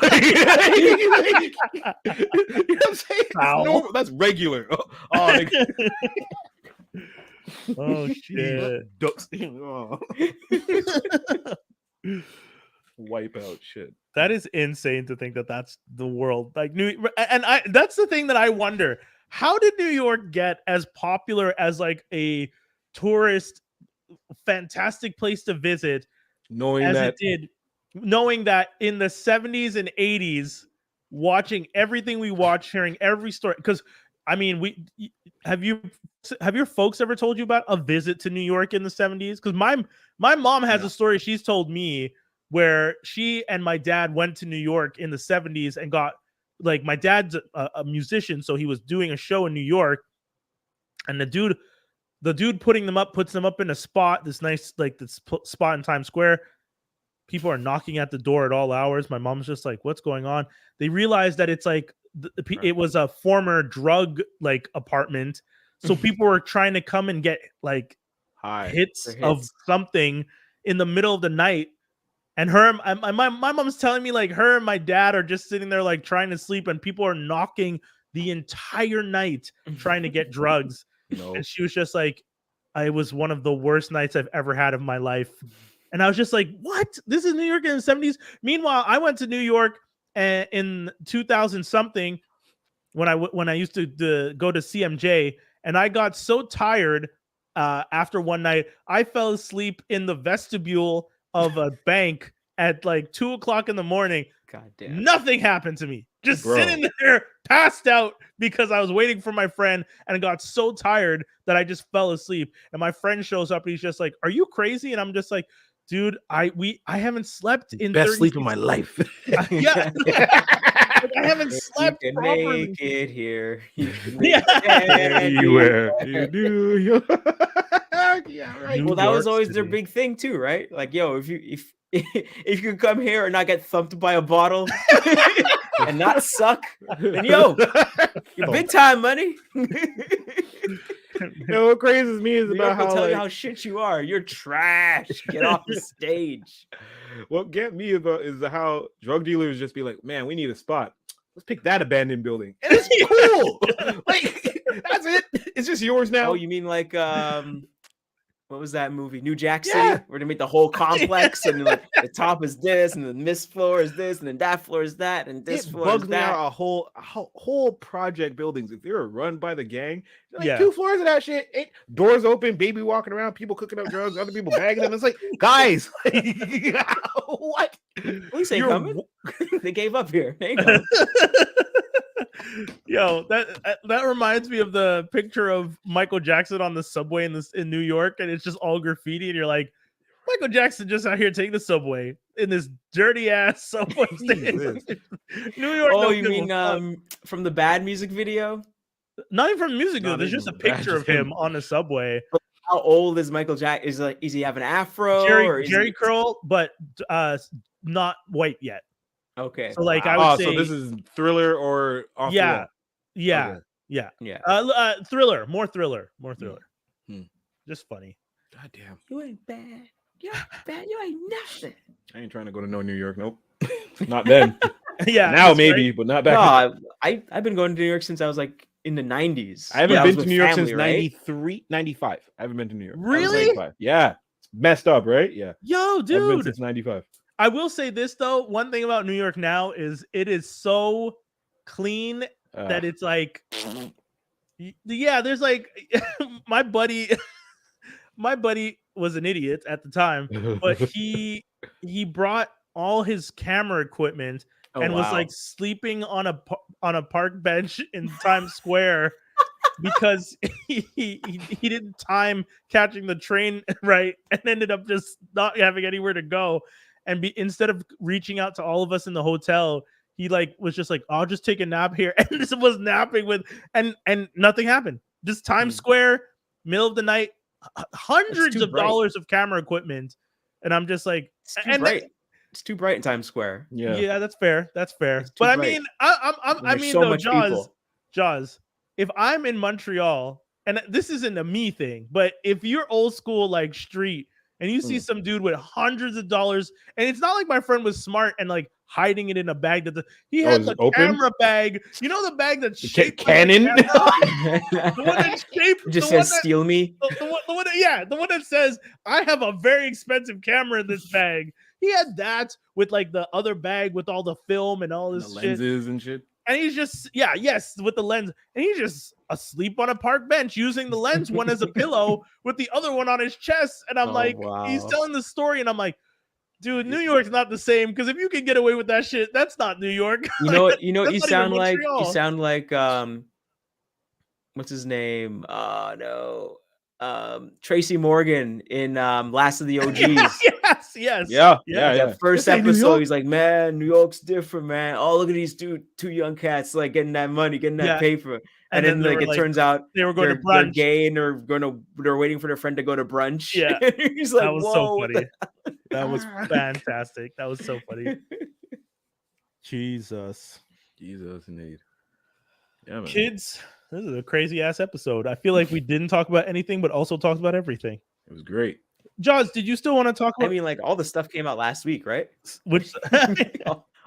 what I'm saying? It's Foul. normal. That's regular. Like, Oh shit! ducks. Oh. Wipe out shit. That is insane to think that that's the world. Like that's the thing that I wonder. How did New York get as popular as like a tourist fantastic place to visit Knowing as that it did, knowing that in the 70s and 80s, watching everything we watch, hearing every story. Because I mean, have your folks ever told you about a visit to New York in the 70s? Because my mom has a story she's told me where she and my dad went to New York in the 70s and got like my dad's a musician, so he was doing a show in New York, and the dude putting them up puts them up in a spot, this nice like this spot in Times Square. People are knocking at the door at all hours. My mom's just like, "What's going on?" They realize that it's like it was a former drug like apartment, so people were trying to come and get like hits of something in the middle of the night. And my mom's telling me like her and my dad are just sitting there like trying to sleep, and people are knocking the entire night trying to get drugs. No. And she was just like, "I was one of the worst nights I've ever had of my life." And I was just like, what? This is New York in the 70s. Meanwhile, I went to New York in 2000 something when I used to go to CMJ, and I got so tired after one night, I fell asleep in the vestibule of a bank at like 2:00 in the morning. God damn. Nothing happened to me. Just Bro. sitting there, passed out because I was waiting for my friend and got so tired that I just fell asleep. And my friend shows up and he's just like, "Are you crazy?" And I'm just like, "Dude, I haven't slept in Best 36 sleep of my life. Yeah. Like, I haven't slept You can properly. make it here. You can Yeah. make it Anywhere anywhere. you do. Yeah, right. New Well, that was York always their City. big thing too, right? Like, yo, if you could come here and not get thumped by a bottle and not suck, then yo, you're big time money. You know what crazes me is New about York will how, tell you like, how shit you are. You're trash. Get off the stage. what get me about is how drug dealers just be like, man, we need a spot. Let's pick that abandoned building. And it's cool. Like, that's it. It's just yours now. Oh, you mean like what was that movie? New Jack City, Yeah. where they make the whole complex, and like the top is this, and the this floor is this, and then that floor is that, and this It floor bugs is me that. out. A whole project buildings. If they were run by the gang, like Yeah. 2 floors of that shit, doors open, baby walking around, people cooking up drugs, other people bagging them. It's like, guys, what? Police ain't You're coming. They gave up here. They ain't coming. Yo, that reminds me of the picture of Michael Jackson on the subway in New York, and it's just all graffiti, and you're like, Michael Jackson just out here taking the subway in this dirty ass subway station. Jesus. New York. Oh, no you give a mean fuck. from the Bad music video? Not even from the music video. Not There's just a even bad, picture of just him. him on the subway. How old is Michael Jackson? Is he have an afro? or is Jerry he... curl, but not white yet. Okay. So like I Oh, would say, so this is Thriller or Off the yeah, Wall? yeah, Okay. yeah. Yeah. Thriller, more thriller. Hmm. Just funny. God damn. You ain't bad. You ain't bad. You ain't nothing. I ain't trying to go to New York. Nope. Not then. Yeah, Now that's maybe, right. but not back. No, I've been going to New York since I was like in the 90s. I haven't But been was to with New York family, since right? 93, 95. I haven't been to New York. I was Really? 95. Yeah. It's messed up, right? Yeah. Yo, I haven't been dude. since 95. I will say this though. One thing about New York now is it is so clean that it's like, yeah. There's like my buddy was an idiot at the time, but he brought all his camera equipment Oh, and was wow. like sleeping on a park bench in Times Square because he didn't time catching the train right and ended up just not having anywhere to go. And instead of reaching out to all of us in the hotel, he like was just like, I'll just take a nap here. And this was napping with and nothing happened. Just Times Square, middle of the night, hundreds too of bright. dollars of camera equipment. And I'm just like, It's too and bright. It's too bright in Times Square. yeah, that's fair. That's fair. It's too But I bright. mean, I There's mean, so though, much Jaws, people. if I'm in Montreal, and this isn't a me thing, but if you're old school like street and you see some dude with hundreds of dollars, and it's not like my friend was smart and like hiding it in a bag he had is the it open? camera bag. You know the bag that's shaped like a Canon? camera? The one that's shaped. Just the one says that- steal me. the one that says I have a very expensive camera in this bag. He had that with like the other bag with all the film and all The this shit. lenses and shit. And he's just with the lens, and he's just asleep on a park bench using the lens one as a pillow with the other one on his chest. And I'm Oh, like, wow. he's telling the story, and I'm like, dude, New York's not the same because if you can get away with that shit, that's not New York. You know what? You know what That's you not even sound like? You Montreal. sound like what's his name? Tracy Morgan in Last of the OGs. yes. Yeah. The first This ain't New episode, York. he's like, "Man, New York's different, man. Oh, look at these two young cats like getting that money, getting that Yeah. paper." And And, then then they like were it turns out they were going to they're brunch. gay and they're waiting for their friend to go to brunch. Yeah. He's like, That was "Whoa, so what funny. the-" That was fantastic. That was so funny. Jesus. Jesus, indeed. Yeah, man. Kids, this is a crazy ass episode. I feel like we didn't talk about anything, but also talked about everything. It was great. Jaws, did you still want to talk I about mean, like all the stuff came out last week, right? which?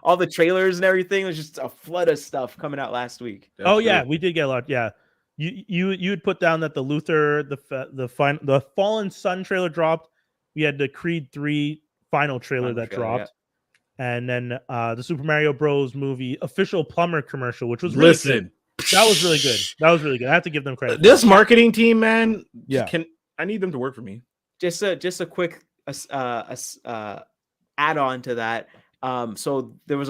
all the trailers and everything. There's just a flood of stuff coming out last week. That's Oh yeah, true. we did get a lot. Yeah, you had put down that the Luther, the Fallen Sun trailer dropped. We had the Creed 3 final trailer Final that trailer, dropped. And then the Super Mario Bros. Movie official plumber commercial, which was really good. That was really good. That was really good. I have to give them credit. This marketing team, man, Yeah. I need them to work for me. Just a quick add on to that. So there's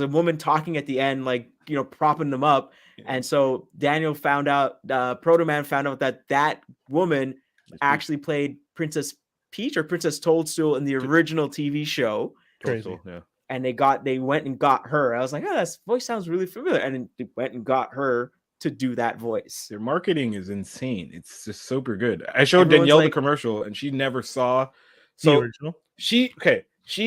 a woman talking at the end, like, you know, propping them up. And so Daniel found out, Proto Man found out that woman actually played Princess Peach or Princess Toadstool in the original TV show. Crazy. Yeah. And they went and got her. I was like, oh, that voice sounds really familiar. And then they went and got her to do that voice. Their marketing is insane. It's just super good. I showed Everyone's Danielle like- the commercial and she never saw. The So original. she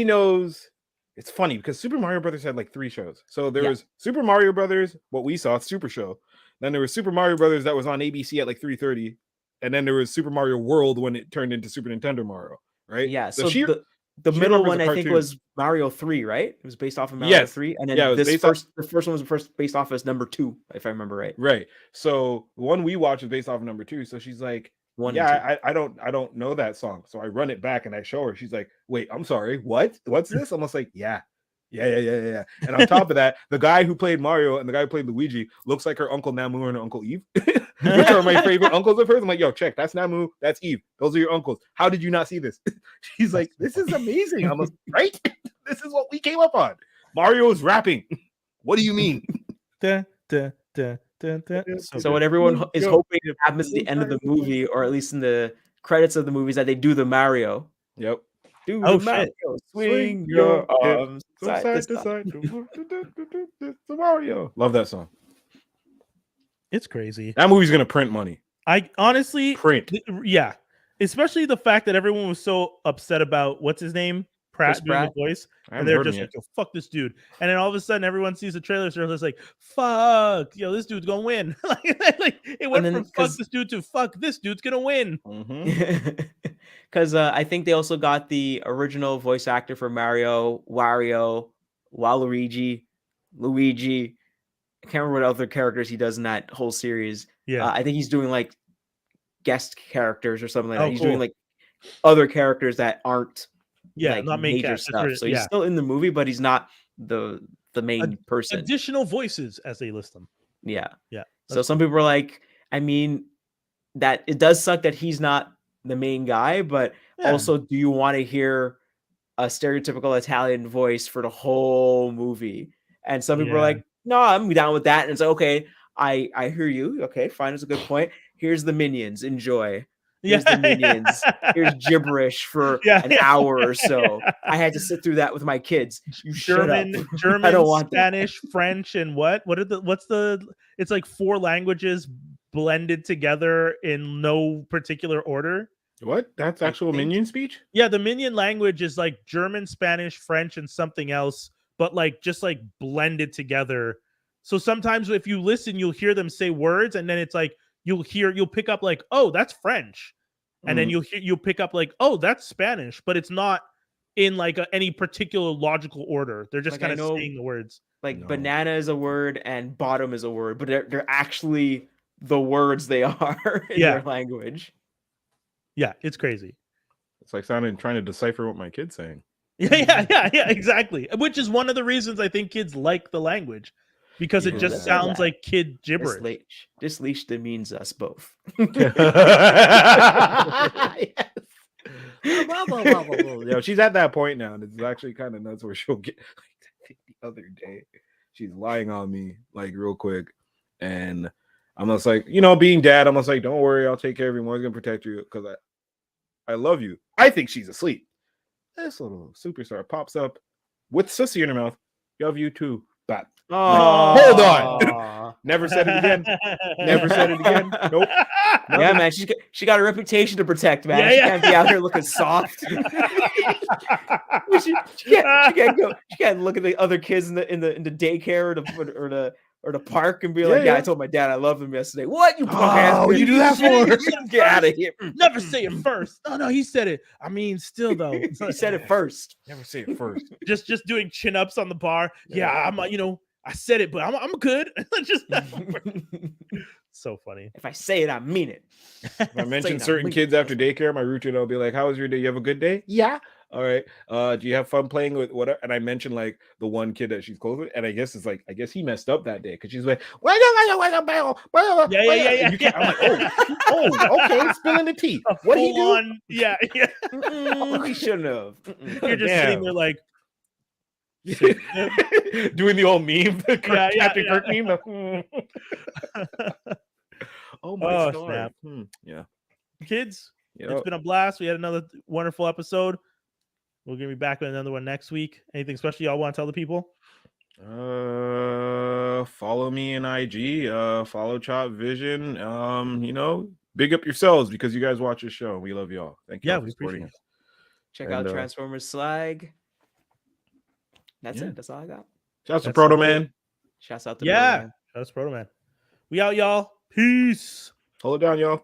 knows. It's funny because Super Mario Brothers had like 3 shows. So there Yeah. was Super Mario Brothers, what we saw, Super Show. Then there was Super Mario Brothers that was on ABC at like 3:30, and then there was Super Mario World when it turned into Super Nintendo Mario, right? Yeah. So she the she middle remembers one the I think cartoon. was Mario 3, right? It was based off of Mario Yes. 3, and then Yeah, it was this based off- the first one was based off as number 2, if I remember right. right. So the one we watched was based off of number 2. So she's like, 1 and 2. yeah, I don't know that song. So I run it back and I show her. She's like, wait, I'm sorry, what? What's this? I'm almost like, yeah. And on top of that, the guy who played Mario and the guy who played Luigi looks like her Uncle Namu and her Uncle Eve, which are my favorite uncles of hers. I'm like, yo, check, that's Namu, that's Eve. Those are your uncles. How did you not see this? She's like, this is amazing. I'm like, right? This is what we came up on. Mario is rapping. What do you mean? Da, da, da, da, da. So what everyone is Yo, hoping happens at the end of the movie, or at least in the credits of the movie, is that they do the Mario. Yep. Do Oh, the Mario. Swing Swing your your hips arms From side side to to side. side. The Mario. Love that song. It's crazy. That movie's gonna print money. I honestly, Print. yeah, especially the fact that everyone was so upset about what's his name, Pratt Chris doing Pratt? the voice, I and haven't they're heard him just yet. like, "Yo, fuck this dude," and then all of a sudden everyone sees the trailer, so they're just like, "Fuck, yo, this dude's gonna win." like it went then, from "fuck 'cause- this dude" to "fuck this dude's gonna win." Mhm. Because I think they also got the original voice actor for Mario, Wario, Waluigi, Luigi. I can't remember what other characters he does in that whole series. Yeah, I think he's doing like guest characters or something like Oh, that. He's doing cool. like other characters that aren't yeah, like not main major cast. stuff. So he's yeah, still in the movie, but he's not the main person. additional voices as they list them. Yeah. Yeah, So that's some people are like, I mean, that it does suck that he's not the main guy, but Yeah. also, do you want to hear a stereotypical Italian voice for the whole movie? And some people are Yeah. like, no, I'm down with that. And it's like, okay, I hear you. Okay, fine, it's a good point. Here's the minions. Enjoy. Here's the minions. Here's gibberish for Yeah. an hour or so. I had to sit through that with my kids. You German, shut up. German, I don't want that. Spanish, French, and what? It's like 4 languages blended together in no particular order. What? That's actual think- minion speech? Yeah, the minion language is like German, Spanish, French, and something else, but like just like blended together. So sometimes if you listen, you'll hear them say words, and then it's like you'll pick up like, oh, that's French, and then you'll pick up like, oh, that's Spanish, but it's not in like any particular logical order. They're just Like, I kind of know- saying the words. Like No. banana is a word and bottom is a word, but they're actually the words they are in Yeah. their language. Yeah, it's crazy. It's like trying to decipher what my kid's saying. Yeah, exactly. Which is one of the reasons I think kids like the language, because it Yeah. just Said sounds that. like kid gibberish. This leash demeans us both. Yo, she's at that point now, and it's actually kind of nuts where she'll get like the other day. She's lying on me like real quick, and I'm just like, being dad, I'm just like, don't worry, I'll take care of you. I'm always gonna protect you because I love you. I think she's asleep. This little superstar pops up with sissy in her mouth. Love you too. But hold on. Never said it again. Never said it again. Nope. Yeah, man, she got a reputation to protect, man. Yeah, She yeah. can't be out here looking soft. she can't look at the other kids in the daycare or the park and be like, Yeah, I yeah. told my dad I loved him yesterday. What, you punk Oh, ass what'd you do that bitch? for? Get out of here. Never say it first. No, he said it. I mean, still though, it's He like- said it first. Never say it first. just doing chin ups on the bar. Yeah, I'm I said it, but I'm good. Just So funny. If I say it, I mean it. If I Say mention it, I certain mean kids it. after daycare, my routine, I'll be like, "How was your day? You have a good day? Yeah. All right. Do you have fun playing with whatever?" And I mention like the one kid that she's close with, and I guess it's like, I guess he messed up that day because she's like, Yeah. and you can't. I'm like, oh, okay, spilling the tea. A What he do? full-on- Yeah. He shouldn't have. You're just sitting Damn. there like, Doing the old meme, the Yeah, Captain yeah. Kirk meme. Oh my Oh, god. snap. Yeah. kids, Yep. it's been a blast. We had another wonderful episode. We're gonna be back with another one next week. Anything special y'all want to tell the people? Follow me in IG, follow Chop Vision. Big up yourselves because you guys watch the show. We love y'all. Thank you Yeah, all for we supporting appreciate us. Check And, out Transformers Slag. That's yeah. it. That's all I got. Shouts to That's Proto all. Man. Shouts out to Yeah, Bill, man. that's Proto Man. We out, y'all. Peace. Hold it down, y'all.